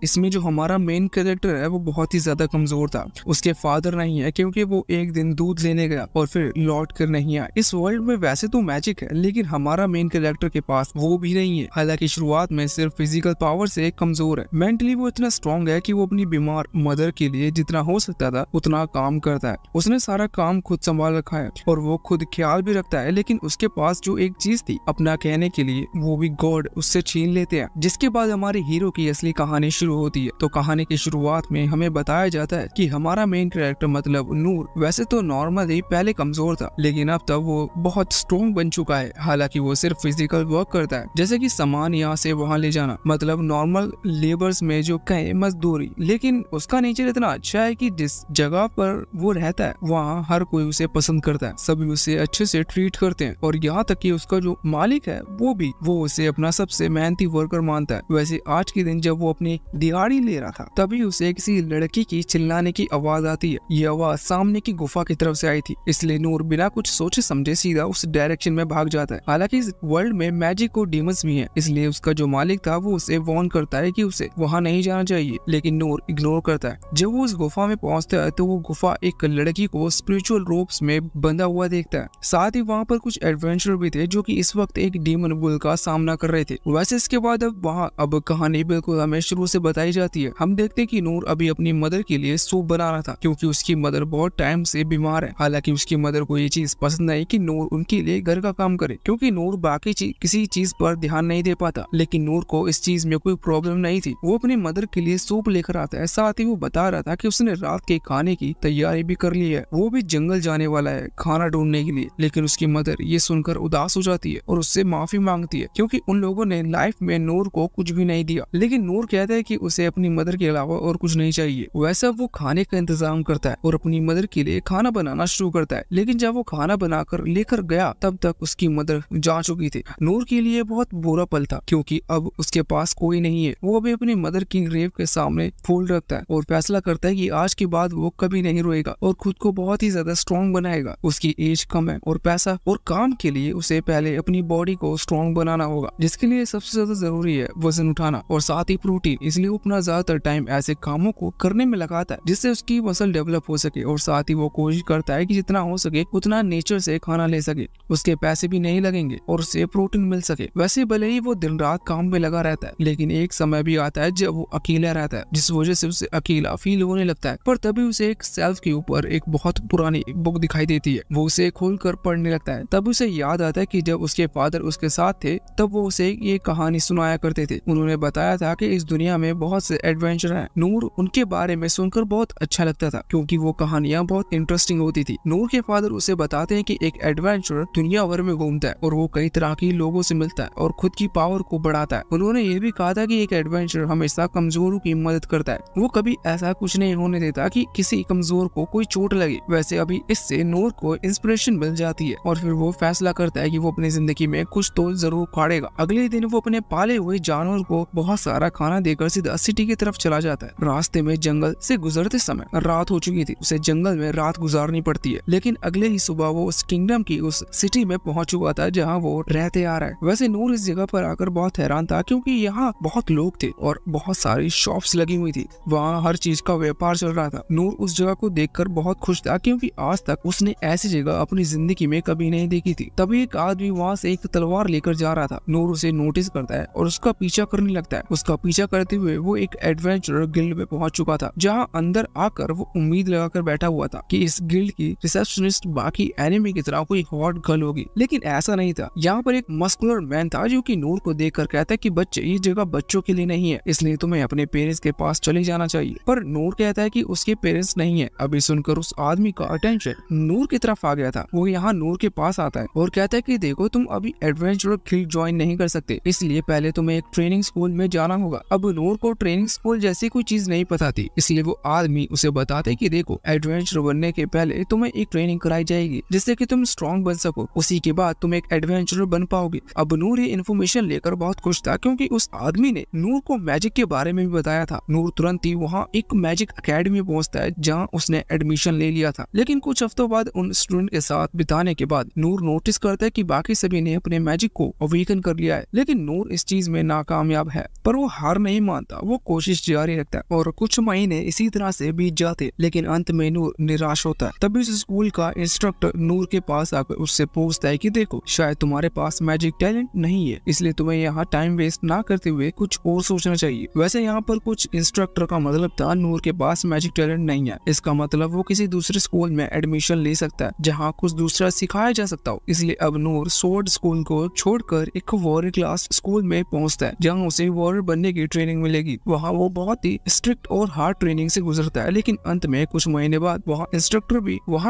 इसमें जो हमारा मेन कैरेक्टर है वो बहुत ही ज्यादा कमजोर था। उसके फादर नहीं है क्योंकि वो एक दिन दूध लेने गया और फिर लौट कर नहीं आया। इस वर्ल्ड में वैसे तो मैजिक है लेकिन हमारा मेन कैरेक्टर के पास वो भी नहीं है। हालांकि शुरुआत में सिर्फ फिजिकल पावर से कमजोर है, मेंटली वो इतना स्ट्रॉन्ग है कि वो अपनी बीमार मदर के लिए जितना हो सकता था उतना काम करता है। उसने सारा काम खुद संभाल रखा है और वो खुद ख्याल भी रखता है, लेकिन उसके पास जो एक चीज थी अपना कहने के लिए वो भी गॉड उससे छीन लेते हैं। जिसके बाद हमारे हीरो की असली कहानी शुरू होती है। तो कहानी की शुरुआत में हमें बताया जाता है कि हमारा मेन कैरेक्टर मतलब नूर वैसे तो नॉर्मल ही पहले कमजोर था, लेकिन अब तक वो बहुत स्ट्रॉन्ग बन चुका है। हालांकि वो सिर्फ फिजिकल वर्क करता है, जैसे कि सामान यहाँ से वहाँ ले जाना, मतलब नॉर्मल लेबर्स में जो कहे मजदूरी। लेकिन उसका नेचर इतना अच्छा है कि जिस जगह पर वो रहता है वहाँ हर कोई उसे पसंद करता है, सभी उसे अच्छे से ट्रीट करते हैं और यहाँ तक कि उसका जो मालिक है वो उसे अपना सबसे मेहनती वर्कर मानता है। वैसे आज के दिन जब वो अपनी दिहाड़ी ले रहा था तभी उसे किसी लड़की की चिल्लाने की आवाज आती है। ये आवाज सामने की गुफा की तरफ से आई थी, इसलिए नूर बिना कुछ सोचे समझे सीधा उस डायरेक्शन में भाग जाता है। हालांकि इस वर्ल्ड में मैजिक और डीमंस भी हैं, इसलिए उसका जो मालिक था वो उसे वार्न करता है कि उसे वहाँ नहीं जाना चाहिए, लेकिन नूर इग्नोर करता है। जब वो उस गुफा में पहुंचता है तो वो गुफा एक लड़की को स्पिरिचुअल रोप्स में बंधा हुआ देखता है। साथ ही वहाँ पर कुछ एडवेंचर भी थे जो कि इस वक्त एक डीमन बुल का सामना कर रहे थे। वैसे इसके बाद अब कहानी बिल्कुल हमें शुरू से बताई जाती है। हम देखते हैं कि नूर अभी अपनी मदर के लिए सूप बना रहा था क्योंकि उसकी मदर बहुत टाइम से बीमार है। हालांकि उसकी मदर को ये चीज पसंद नहीं कि नूर उनके लिए घर का काम करे, क्योंकि नूर बाकी किसी चीज पर ध्यान नहीं दे पाता। लेकिन नूर को इस चीज में कोई प्रॉब्लम नहीं थी। वो अपनी मदर के लिए सूप लेकर आता है। साथ ही वो बता रहा था कि उसने रात के खाने की तैयारी भी कर ली है, वो भी जंगल जाने वाला है खाना ढूंढने के लिए। लेकिन उसकी मदर ये सुनकर उदास हो जाती है और उससे माफी मांगती है क्योंकि उन लोगों ने लाइफ में नूर को कुछ भी नहीं दिया। लेकिन नूर कहता है कि उसे अपनी मदर के अलावा और कुछ नहीं चाहिए। वैसा वो खाने का इंतजाम करता है और अपनी मदर के लिए खाना बनाना शुरू करता है। लेकिन जब वो खाना बनाकर लेकर गया तब तक उसकी मदर जा चुकी थी। नूर के लिए बहुत बुरा पल था क्योंकि अब उसके पास कोई नहीं है। वो अभी अपनी मदर की ग्रेव के सामने फूल रखता है और फैसला करता है कि आज के बाद वो कभी नहीं रोएगा और खुद को बहुत ही ज्यादा स्ट्रॉन्ग बनाएगा। उसकी एज कम है और पैसा और काम के लिए उसे पहले अपनी बॉडी को स्ट्रॉन्ग बनाना होगा, जिसके लिए सबसे ज्यादा जरूरी है वजन उठाना और साथ ही प्रोटीन। इसलिए वो अपना ज्यादातर टाइम ऐसे कामों को करने में लगाता है जिससे उसकी मसल डेवलप हो सके और साथ ही वो कोशिश करता है कि जितना हो सके उतना नेचर से खाना ले सके, उसके पैसे भी नहीं लगेंगे और उसे प्रोटीन मिल सके। वैसे भले ही वो दिन रात काम में लगा रहता है, लेकिन एक समय भी आता है जब वो अकेला रहता है, जिस वजह से उसे अकेला फील होने लगता है। पर तभी उसे एक शेल्फ के ऊपर एक बहुत पुरानी बुक दिखाई देती है। वो उसे खोलकर पढ़ने लगता है। तब उसे याद आता है कि जब उसके फादर उसके साथ थे तब वो उसे ये कहानी सुनाया करते थे। उन्होंने बताया था कि इस दुनिया में बहुत से एडवेंचर हैं। नूर उनके बारे में सुनकर बहुत अच्छा लगता था क्योंकि वो कहानियां बहुत इंटरेस्टिंग होती थी। नूर के फादर उसे बताते हैं कि एक एडवेंचर दुनिया भर में घूमता है और वो कई तरह के लोगों से मिलता है और खुद की पावर को बढ़ाता है। उन्होंने ये भी कहा था कि एक एडवेंचर हमेशा कमजोरों की मदद करता है। वो कभी ऐसा कुछ नहीं होने देता कि किसी कमजोर को कोई चोट लगे। वैसे अभी इससे नूर को इंस्पिरेशन मिल जाती है और फिर वो फैसला करता है कि वो अपनी जिंदगी में कुछ तो जरूर उखाड़ेगा। अगले दिन वो अपने पाले हुए जानवर को बहुत सारा खाना देकर सीधा सिटी की तरफ चला जाता है। रास्ते में जंगल से गुजरते समय रात हो चुकी थी। उसे जंगल में रात गुजारनी पड़ती है, लेकिन अगले ही सुबह वो उस किंगडम की उस सिटी में पहुंच चुका था जहाँ वो रहते आ रहा है। वैसे नूर इस जगह पर आकर बहुत हैरान था क्योंकि यहाँ बहुत लोग थे और बहुत सारी शॉप्स लगी हुई थी। वहाँ हर चीज का व्यापार चल रहा था। नूर उस जगह को देखकर बहुत खुश था क्योंकि आज तक उसने ऐसी जगह अपनी जिंदगी में कभी नहीं देखी थी। तभी एक आदमी वहाँ से एक तलवार लेकर जा रहा था। नूर उसे नोटिस करता है और उसका पीछा करने लगता है। उसका पीछा करते हुए वो एक एडवेंचर गिल्ड में पहुंच चुका था, जहाँ अंदर आकर वो उम्मीद लगाकर बैठा हुआ था कि इस गिल्ड की रिसेप्शनिस्ट बाकी एनिमी की तरह कोई हॉट गर्ल होगी, लेकिन ऐसा नहीं था। यहाँ पर एक मस्कुलर मैन था जो कि नूर को देखकर कहता है कि बच्चे, ये जगह बच्चों के लिए नहीं है, इसलिए तुम्हें अपने पेरेंट्स के पास चले जाना चाहिए। पर नूर कहता है कि उसके पेरेंट्स नहीं है। अभी सुनकर उस आदमी का अटेंशन नूर की तरफ आ गया था। वो यहाँ नूर के पास आता है और कहता है कि देखो, तुम अभी एडवेंचर गिल्ड ज्वाइन नहीं कर सकते, इसलिए पहले तुम्हें एक ट्रेनिंग स्कूल में जाना होगा। अब नूर को ट्रेनिंग स्कूल जैसी कोई चीज नहीं पता थी, इसलिए वो आदमी उसे बताते कि देखो, एडवेंचर बनने के पहले तुम्हें एक ट्रेनिंग कराई जाएगी जिससे कि तुम स्ट्रॉन्ग बन सको, उसी के बाद तुम एक एडवेंचरर बन पाओगे। अब नूर ये इन्फॉर्मेशन लेकर बहुत खुश था क्योंकि उस आदमी ने नूर को मैजिक के बारे में भी बताया था। नूर तुरंत ही वहाँ एक मैजिक अकेडमी पहुँचता है जहाँ उसने एडमिशन ले लिया था। लेकिन कुछ हफ्तों बाद उन स्टूडेंट के साथ बिताने के बाद नूर नोटिस करता है कि बाकी सभी ने अपने मैजिक को अवेकन कर लिया है, लेकिन नूर इस चीज में नाकामयाब है। पर वो हार नहीं मानता रुकता, वो कोशिश जारी रखता है और कुछ महीने इसी तरह से बीत जाते, लेकिन अंत में नूर निराश होता है। तभी उस स्कूल का इंस्ट्रक्टर नूर के पास आकर उससे पूछता है कि देखो, शायद तुम्हारे पास मैजिक टैलेंट नहीं है, इसलिए तुम्हें यहाँ टाइम वेस्ट ना करते हुए कुछ और सोचना चाहिए। वैसे यहाँ पर कुछ इंस्ट्रक्टर का मतलब था नूर के पास मैजिक टैलेंट नहीं है, इसका मतलब वो किसी दूसरे स्कूल में एडमिशन ले सकता है जहाँ कुछ दूसरा सिखाया जा सकता हो। इसलिए अब नूर स्वॉर्ड स्कूल को छोड़कर एक वॉरियर क्लास स्कूल में पहुंचता है जहाँ उसे वॉरियर बनने की ट्रेनिंग मिलेगी। वहाँ वो बहुत ही स्ट्रिक्ट और हार्ड ट्रेनिंग से गुजरता है, लेकिन अंत में कुछ महीने बाद वहाँ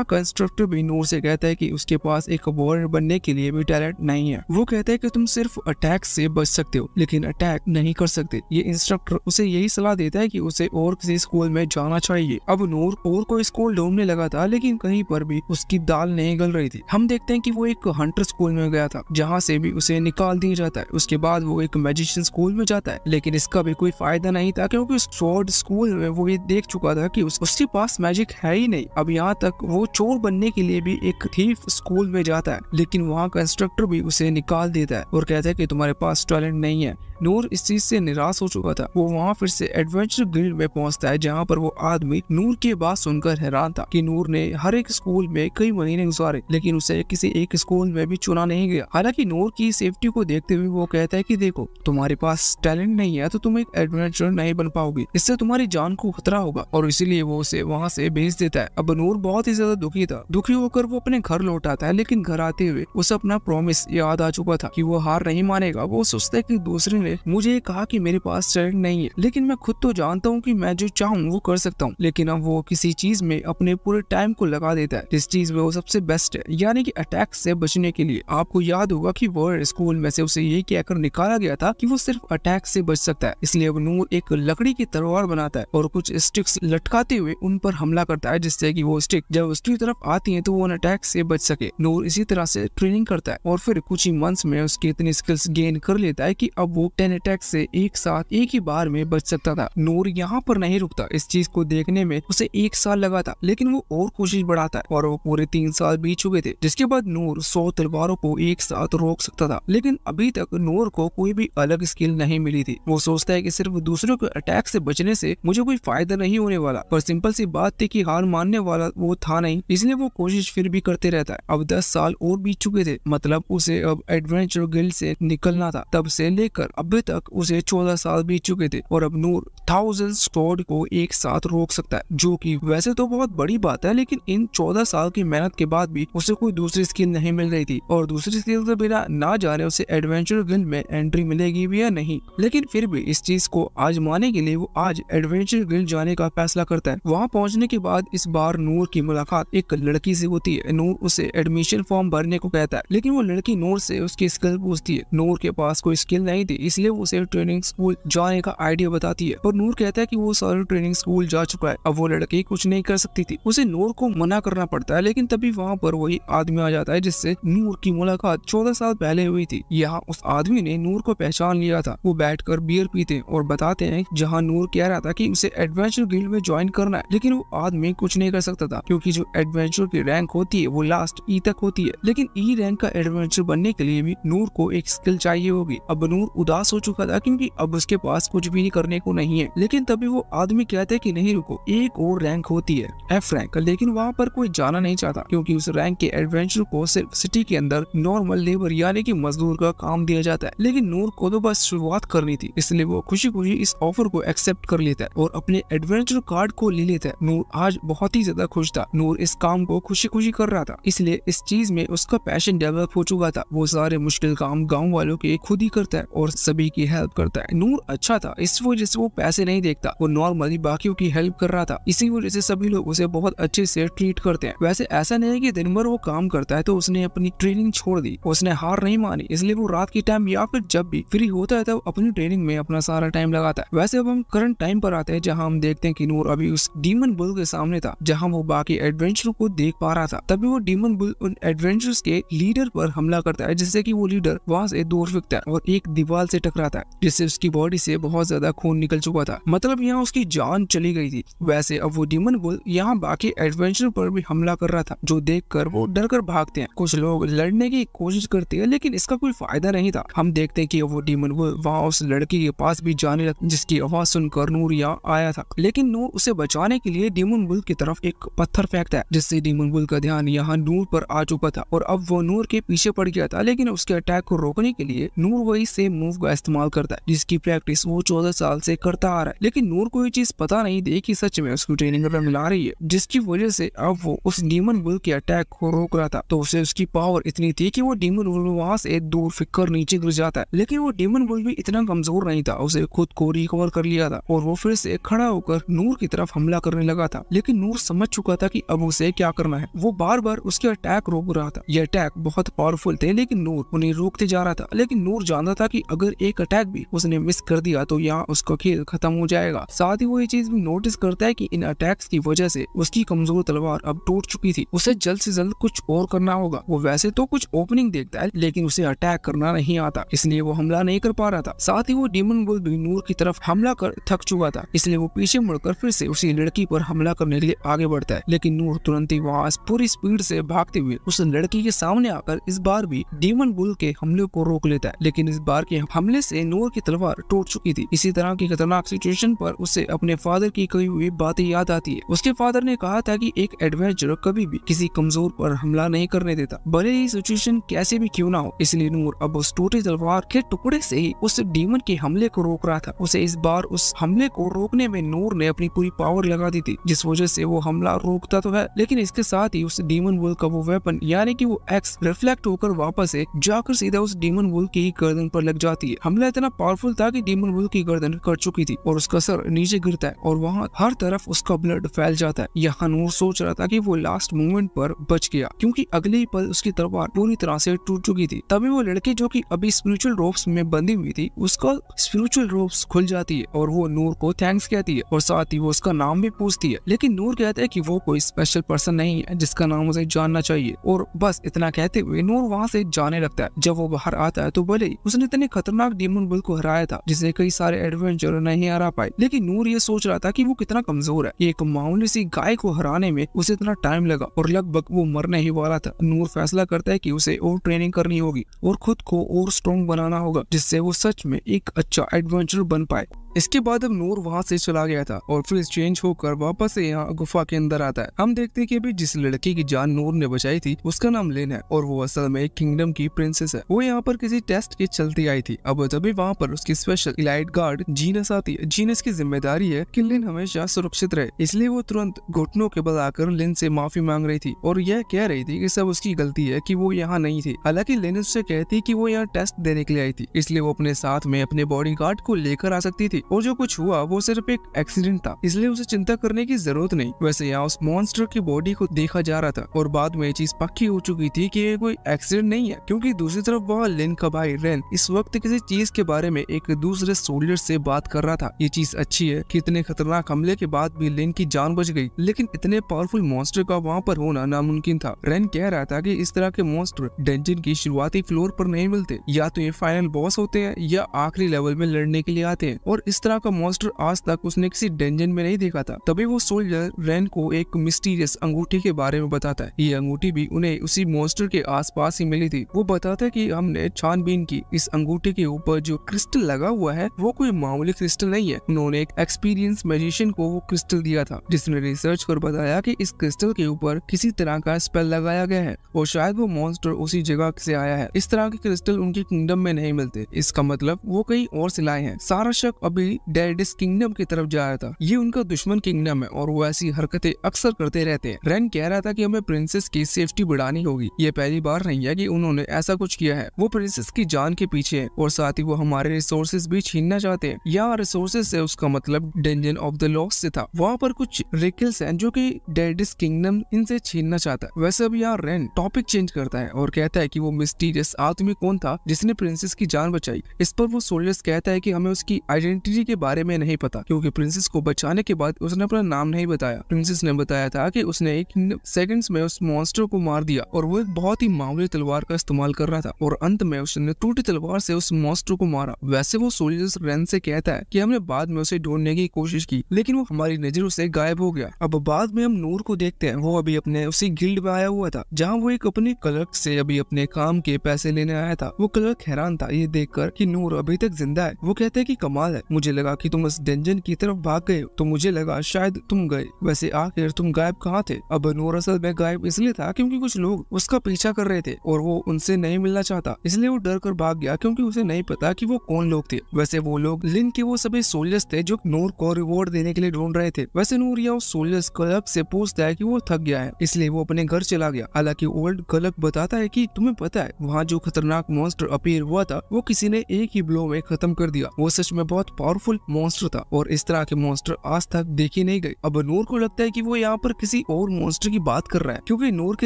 का इंस्ट्रक्टर भी नूर से कहता है कि उसके पास एक वॉरियर बनने के लिए भी टैलेंट नहीं है। वो कहता है कि तुम सिर्फ अटैक से बच सकते हो लेकिन अटैक नहीं कर सकते। ये इंस्ट्रक्टर उसे यही सलाह देता है कि उसे और किसी स्कूल में जाना चाहिए। अब नूर और कोई स्कूल ढूंढने लगा था, लेकिन कहीं पर भी उसकी दाल नहीं गल रही थी। हम देखते हैं कि वो एक हंटर स्कूल में गया था जहाँ से भी उसे निकाल दिया जाता है। उसके बाद वो एक मैजिशियन स्कूल में जाता है, लेकिन इसका भी कोई फायदा नहीं था क्योंकि स्वॉर्ड स्कूल में वो ये देख चुका था कि उसके पास मैजिक है ही नहीं। अब यहाँ तक वो चोर बनने के लिए भी एक थीफ स्कूल में जाता है, लेकिन वहाँ का इंस्ट्रक्टर भी उसे निकाल देता है और कहता है कि तुम्हारे पास टैलेंट नहीं है। नूर इस चीज से निराश हो चुका था। वो वहाँ फिर से एडवेंचर गिल्ड में पहुंचता है जहाँ पर वो आदमी नूर की बात सुनकर हैरान था कि नूर ने हर एक स्कूल में कई महीने गुजारे, लेकिन उसे किसी एक स्कूल में भी चुना नहीं गया। हालांकि नूर की सेफ्टी को देखते हुए वो कहता है कि देखो, तुम्हारे पास टैलेंट नहीं है तो तुम एक एडवेंचर नहीं बन पाओगे, इससे तुम्हारी जान को खतरा होगा, और इसीलिए वो उसे वहाँ से भेज देता है। अब नूर बहुत ही ज्यादा दुखी था। दुखी होकर वो अपने घर लौट आता है, लेकिन घर आते हुए उसे अपना प्रॉमिस याद आ चुका था कि वो हार नहीं मानेगा। वो सोचता है कि दूसरे ने मुझे कहा कि मेरे पास टैलेंट नहीं है, लेकिन मैं खुद तो जानता हूँ कि मैं जो चाहूँ वो कर सकता हूँ। लेकिन अब वो किसी चीज में अपने पूरे टाइम को लगा देता है जिस चीज में वो सबसे बेस्ट है, यानी कि अटैक से बचने के लिए। आपको याद होगा कि वॉरियर स्कूल में से उसे यही कहकर निकाला गया था कि वो सिर्फ अटैक से बच सकता है। इसलिए अब नूर एक लकड़ी की तलवार बनाता है और कुछ स्टिक्स लटकाते हुए उन पर हमला करता है, जिससे कि वो स्टिक जब उसकी तरफ आती है तो वो अटैक से बच सके। नूर इसी तरह से ट्रेनिंग करता है और फिर कुछ ही मंथ्स में उसकी इतनी स्किल्स गेन कर लेता है कि अब वो 10 अटैक से एक साथ एक ही बार में बच सकता था। नूर यहाँ पर नहीं रुकता। इस चीज को देखने में उसे 1 साल लगा था, लेकिन वो और कोशिश बढ़ाता है और वो पूरे 3 साल बीत चुके थे, जिसके बाद नूर 100 तलवारों को एक साथ रोक सकता था। लेकिन अभी तक नूर को कोई भी अलग स्किल नहीं मिली थी। वो सोचता है कि सिर्फ दूसरों के अटैक से बचने से मुझे कोई फायदा नहीं होने वाला, पर सिंपल सी बात थी कि हार मानने वाला वो था नहीं, इसलिए वो कोशिश फिर भी करते रहता है। अब 10 साल और बीत चुके थे, मतलब उसे अब एडवेंचर गिल्ड से निकलना था। तब से लेकर अभी तक उसे 14 साल बीत चुके थे और अब नूर 1000 स्वॉर्ड को एक साथ रोक सकता है, जो कि वैसे तो बहुत बड़ी बात है, लेकिन इन 14 साल की मेहनत के बाद भी उसे कोई दूसरी स्किल नहीं मिल रही थी और दूसरी स्किल के बिना ना जाने उसे एडवेंचर गिल्ड में एंट्री मिलेगी भी या नहीं। लेकिन फिर भी इस चीज को आजमाने के लिए वो आज एडवेंचर गिल्ड जाने का फैसला करता है। वहाँ पहुँचने के बाद इस बार नूर की मुलाकात एक लड़की से होती है। नूर उसे एडमिशन फॉर्म भरने को कहता है, लेकिन वो लड़की नूर से उसकी स्किल पूछती है। नूर के पास कोई स्किल नहीं थी, इसलिए वो उसे ट्रेनिंग स्कूल जाने का आइडिया बताती है, पर नूर कहता है कि वो सारे ट्रेनिंग स्कूल जा चुका है। अब वो लड़की कुछ नहीं कर सकती थी, उसे नूर को मना करना पड़ता है। लेकिन तभी वहाँ पर वही आदमी आ जाता है जिससे नूर की मुलाकात 14 साल पहले हुई थी। यहाँ उस आदमी ने नूर को पहचान लिया था। वो बैठकर बियर पीते और बताते हैं जहाँ नूर कह रहा था कि उसे एडवेंचर गिल्ड में ज्वाइन करना है, लेकिन वो आदमी कुछ नहीं कर सकता था क्योंकि जो एडवेंचर की रैंक होती है वो लास्ट ई तक होती है। लेकिन ई रैंक का एडवेंचर बनने के लिए भी नूर को एक स्किल चाहिए होगी। अब नूर उदास हो चुका था क्योंकि अब उसके पास कुछ भी करने को नहीं है। लेकिन तभी वो आदमी कहते हैं कि नहीं रुको, एक और रैंक होती है एफ रैंक, लेकिन वहाँ पर कोई जाना नहीं चाहता क्योंकि उस रैंक के एडवेंचर को सिर्फ सिटी के अंदर नॉर्मल लेबर यानी कि मजदूर का काम दिया जाता है। लेकिन नूर को तो बस शुरुआत करनी थी, इसलिए वो खुशी खुशी इस ऑफर को एक्सेप्ट कर लेता है और अपने एडवेंचर कार्ड को ले लेता है। नूर आज बहुत ही ज्यादा खुश था। नूर इस काम को खुशी खुशी कर रहा था, इसलिए इस चीज में उसका पैशन डेवलप हो चुका था। वो सारे मुश्किल काम गाँव वालों के खुद ही करता है और सभी की हेल्प करता है। नूर अच्छा था, इस वजह से वो पैसे नहीं देखता, वो नॉर्मली बाकियों की हेल्प कर रहा था। इसी वजह से सभी लोग उसे बहुत अच्छे से ट्रीट करते हैं। वैसे ऐसा नहीं है कि दिन भर वो काम करता है तो उसने अपनी ट्रेनिंग छोड़ दी, उसने हार नहीं मानी, इसलिए वो रात के टाइम या फिर जब भी फ्री होता है तब अपनी ट्रेनिंग में अपना सारा टाइम लगाता है। वैसे अब हम करंट टाइम पर आते हैं जहाँ हम देखते हैं कि नूर अभी उस डीमन बुल के सामने था जहाँ वो बाकी एडवेंचर को देख पा रहा था। तभी वो डीमन बुल उन एडवेंचर्स के लीडर पर हमला करता है, जिससे कि वो लीडर वहाँ से दूर फेंकता है और एक दीवार से टकराता है, जिससे उसकी बॉडी से बहुत ज्यादा खून निकल चुका था। मतलब यहाँ उसकी जान चली गई थी। वैसे अब वो डीमन बुल यहाँ बाकी एडवेंचर पर भी हमला कर रहा था, जो देखकर वो डर कर भागते हैं। कुछ लोग लड़ने की कोशिश करते हैं, लेकिन इसका कोई फायदा नहीं था। हम देखते हैं कि वो डीमन बुल वहाँ उस लड़की के पास भी जाने लगा, जिसकी आवाज सुनकर नूर यहाँ आया था। लेकिन नूर उसे बचाने के लिए डीमन बुल की तरफ एक पत्थर फेंकता है, जिससे डीमन बुल का ध्यान यहाँ नूर पर आ चुका था और अब वो नूर के पीछे पड़ गया था। लेकिन उसके अटैक को रोकने के लिए नूर वही सेम मूव का इस्तेमाल करता है, जिसकी प्रैक्टिस वो 14 साल से करता आ रहा है। लेकिन नूर को ये चीज पता नहीं थी कि सच में उसकी ट्रेनिंग मिला रही है, जिसकी वजह से अब वो उस डीमन बुल के अटैक को रोक रहा था। तो उसे उसकी पावर इतनी थी कि वो डीमन बुल वहां से दूर फिकर नीचे गिर जाता है। लेकिन वो डीमन बुल भी इतना कमजोर नहीं था, उसे खुद को रिकवर कर लिया था और वो फिर से खड़ा होकर नूर की तरफ हमला करने लगा था। लेकिन नूर समझ चुका था कि अब उसे क्या करना है। वो बार बार उसके अटैक रोक रहा था। ये अटैक बहुत पावरफुल थे, लेकिन नूर उन्हें रोकते जा रहा था। लेकिन नूर जानता था कि अगर एक अटैक भी उसने मिस कर दिया तो यहाँ उसका खेल खत्म हो जाएगा। साथ ही वो ये चीज भी नोटिस करता है कि इन अटैक्स की वजह से उसकी कमजोर तलवार अब टूट चुकी थी। उसे जल्द से जल्द कुछ और करना होगा। वो वैसे तो कुछ ओपनिंग देखता है, लेकिन उसे अटैक करना नहीं आता, इसलिए वो हमला नहीं कर पा रहा था। साथ ही वो डीमन बुल भी नूर की तरफ हमला कर थक चुका था, इसलिए वो पीछे मुड़कर फिर से उसी लड़की पर हमला करने के लिए आगे बढ़ता है। लेकिन नूर तुरंत ही वहाँ पूरी स्पीड से भागते हुए उस लड़की के सामने आकर इस बार भी डीमन बुल के हमले को रोक लेता है। लेकिन इस बार के हमले से नूर की तलवार टूट चुकी थी। इसी तरह की खतरनाक सिचुएशन पर उसे अपने फादर की कही हुई बातें याद आती है। उसके फादर ने कहा था कि एक एडवेंचर कभी भी किसी कमजोर पर हमला नहीं करने देता, भले ही सिचुएशन कैसे भी क्यों ना हो। इसलिए नूर अब उस टूटी तलवार के टुकड़े से ही उस डीमन के हमले को रोक रहा था। उसे इस बार उस हमले को रोकने में नूर ने अपनी पूरी पावर लगा दी थी, जिस वजह से वो हमला रोकता तो है, लेकिन इसके साथ ही उस डीमन बुल का वो वेपन यानी कि वो एक्स रिफ्लेक्ट होकर वापस से जाकर सीधा उस डीमन बुल की गर्दन पर लग जाती है। हमला इतना पावरफुल था कि डीमन बुल की गर्दन कट चुकी थी और उसका सर नीचे गिरता है और वहाँ हर तरफ उसका ब्लड फैल जाता है। यहाँ नूर सोच रहा था कि वो लास्ट मोमेंट पर बच गया, क्योंकि अगले ही पल उसकी तलवार पूरी तरह से टूट चुकी थी। तभी वो लड़की जो कि अभी स्पिरिचुअल रोप्स में बंधी हुई थी, उसका स्पिरिचुअल रोप्स खुल जाती है और वो नूर को थैंक्स कहती है और साथ ही वो उसका नाम भी पूछती है। लेकिन नूर कहता है कि वो कोई स्पेशल पर्सन नहीं है जिसका नाम उसे जानना चाहिए, और बस इतना कहते हुए नूर वहाँ से जाने लगता है। जब वो बाहर आता है तो भले ही उसने इतने खतरनाक डीमन बुल को हराया था जिसे कई सारे एडवेंचर नहीं हरा पाए, लेकिन नूर ये सोच रहा था कि वो कितना कमजोर है। एक मामूली सी गाय को हराने में उसे इतना टाइम लगा और लगभग वो मरने ही वाला था। नूर फैसला करता है कि उसे और ट्रेनिंग करनी होगी और खुद को और स्ट्रॉन्ग बनाना होगा, जिससे वो सच में एक अच्छा एडवेंचर बन पाए। इसके बाद अब नूर वहाँ से चला गया था और फिर चेंज होकर वापस से यहाँ गुफा के अंदर आता है। हम देखते हैं कि अभी जिस लड़की की जान नूर ने बचाई थी उसका नाम लिन है और वो असल में एक किंगडम की प्रिंसेस है। वो यहाँ पर किसी टेस्ट के चलती आई थी। अब तभी वहाँ पर उसकी स्पेशल इलाइट गार्ड जीनस आती है। जीनस की जिम्मेदारी है कि लिन हमेशा सुरक्षित रहे, इसलिए वो तुरंत घुटनों के बल आकर लिन से माफी मांग रही थी और यह कह रही थी कि सब उसकी गलती है कि वो यहाँ नहीं थी। हालांकि लिन उससे कहती कि वो यहाँ टेस्ट देने के लिए आई थी, इसलिए वो अपने साथ में अपने बॉडी गार्ड को लेकर आ सकती थी और जो कुछ हुआ वो सिर्फ एक एक्सीडेंट था, इसलिए उसे चिंता करने की जरूरत नहीं। वैसे यहाँ उस मॉन्स्टर की बॉडी को देखा जा रहा था और बाद में ये चीज पक्की हो चुकी थी कि ये कोई एक्सीडेंट नहीं है, क्योंकि दूसरी तरफ वहाँ लिन का भाई रेन इस वक्त किसी चीज के बारे में एक दूसरे सोल्जर से बात कर रहा था। ये चीज अच्छी है कि इतने खतरनाक हमले के बाद भी लिन की जान बच गई, लेकिन इतने पावरफुल मॉन्स्टर का वहाँ पर होना नामुमकिन था। रेन कह रहा था कि इस तरह के मॉन्स्टर डंजन की शुरुआती फ्लोर पर नहीं मिलते, या तो ये फाइनल बॉस होते हैं या आखिरी लेवल में लड़ने के लिए आते हैं, और इस तरह का मॉन्स्टर आज तक उसने किसी डंजन में नहीं देखा था। तभी वो सोल्जर रेन को एक मिस्टीरियस अंगूठी के बारे में बताता है। ये अंगूठी भी उन्हें उसी मॉन्स्टर के आसपास ही मिली थी। वो बताता है कि हमने छानबीन की, इस अंगूठी के ऊपर जो क्रिस्टल लगा हुआ है वो कोई मामूली क्रिस्टल नहीं है। उन्होंने एक एक्सपीरियंस मैजिशियन को वो क्रिस्टल दिया था, जिसने रिसर्च कर बताया कि इस क्रिस्टल के ऊपर किसी तरह का स्पेल लगाया गया है और शायद वो मॉन्स्टर उसी जगह से आया है। इस तरह के क्रिस्टल उनके किंगडम में नहीं मिलते, इसका मतलब वो कहीं और से लाए हैं। सारा शक अभी डेडिस किंगडम की तरफ जा रहा था। ये उनका दुश्मन किंगडम है और वो ऐसी हरकतें अक्सर करते रहते हैं। रेन कह रहा था कि हमें प्रिंसेस की सेफ्टी बढ़ानी होगी। ये पहली बार नहीं है कि उन्होंने ऐसा कुछ किया है। वो प्रिंसेस की जान के पीछे है और साथ ही वो हमारे रिसोर्सेज भी छीनना चाहते हैं। यहाँ रिसोर्सेज से उसका मतलब डंजन ऑफ द लॉस्ट से था। वहाँ पर कुछ रिकल्स हैं जो कि डेडिस किंगडम इनसे छीनना चाहता है। वैसे अब यहाँ रेन टॉपिक चेंज करता है और कहता है कि वो मिस्टीरियस आदमी कौन था जिसने प्रिंसेस की जान बचाई। इस पर वो सोल्जर्स कहता है कि हमें उसकी आइडेंटिटी स्ट्रेटेजी के बारे में नहीं पता, क्योंकि प्रिंसेस को बचाने के बाद उसने अपना नाम नहीं बताया। प्रिंसेस ने बताया था कि उसने 1 सेकंड्स में उस मॉन्स्टर को मार दिया और वो एक बहुत ही मामूली तलवार का इस्तेमाल कर रहा था और अंत में उसने टूटी तलवार से उस मॉन्स्टर को मारा। वैसे वो सोल्जर्स रेन से कहता है कि हमने बाद में उसे ढूंढने की कोशिश की, लेकिन वो हमारी नजरों से गायब हो गया। अब बाद में हम नूर को देखते हैं, वो अभी अपने उसी गिल्ड में आया हुआ था जहाँ वो एक अपने क्लर्क से अभी अपने काम के पैसे लेने आया था। वो क्लर्क हैरान था ये देखकर कि नूर अभी तक जिंदा है। वो कहते हैं कि कमाल है, मुझे लगा कि तुम उस डंजन की तरफ भाग गए, तो मुझे लगा शायद तुम गए, वैसे आखिर तुम गायब कहाँ थे? अब नूर असल में गायब इसलिए था क्योंकि कुछ लोग उसका पीछा कर रहे थे और वो उनसे नहीं मिलना चाहता, इसलिए वो डर कर भाग गया क्योंकि उसे नहीं पता कि वो कौन लोग थे। वैसे वो लोग लिन के वो सभी सोल्जर्स थे जो नूर को रिवॉर्ड देने के लिए ढूंढ रहे थे। वैसे नूर या उस सोल्जर्स क्लर्क से पूछता है कि वो थक गया है, इसलिए वो अपने घर चला गया। हालांकि ओल्ड क्लर्क बताता है कि तुम्हें पता है वहाँ जो खतरनाक मॉन्स्टर अपीयर हुआ था वो किसी ने एक ही ब्लो में खत्म कर दिया। वो सच में बहुत पावरफुल मॉन्स्टर था और इस तरह के मॉन्स्टर आज तक देखे नहीं गए। अब नूर को लगता है कि वो यहाँ पर किसी और मॉन्स्टर की बात कर रहा है, क्योंकि नूर के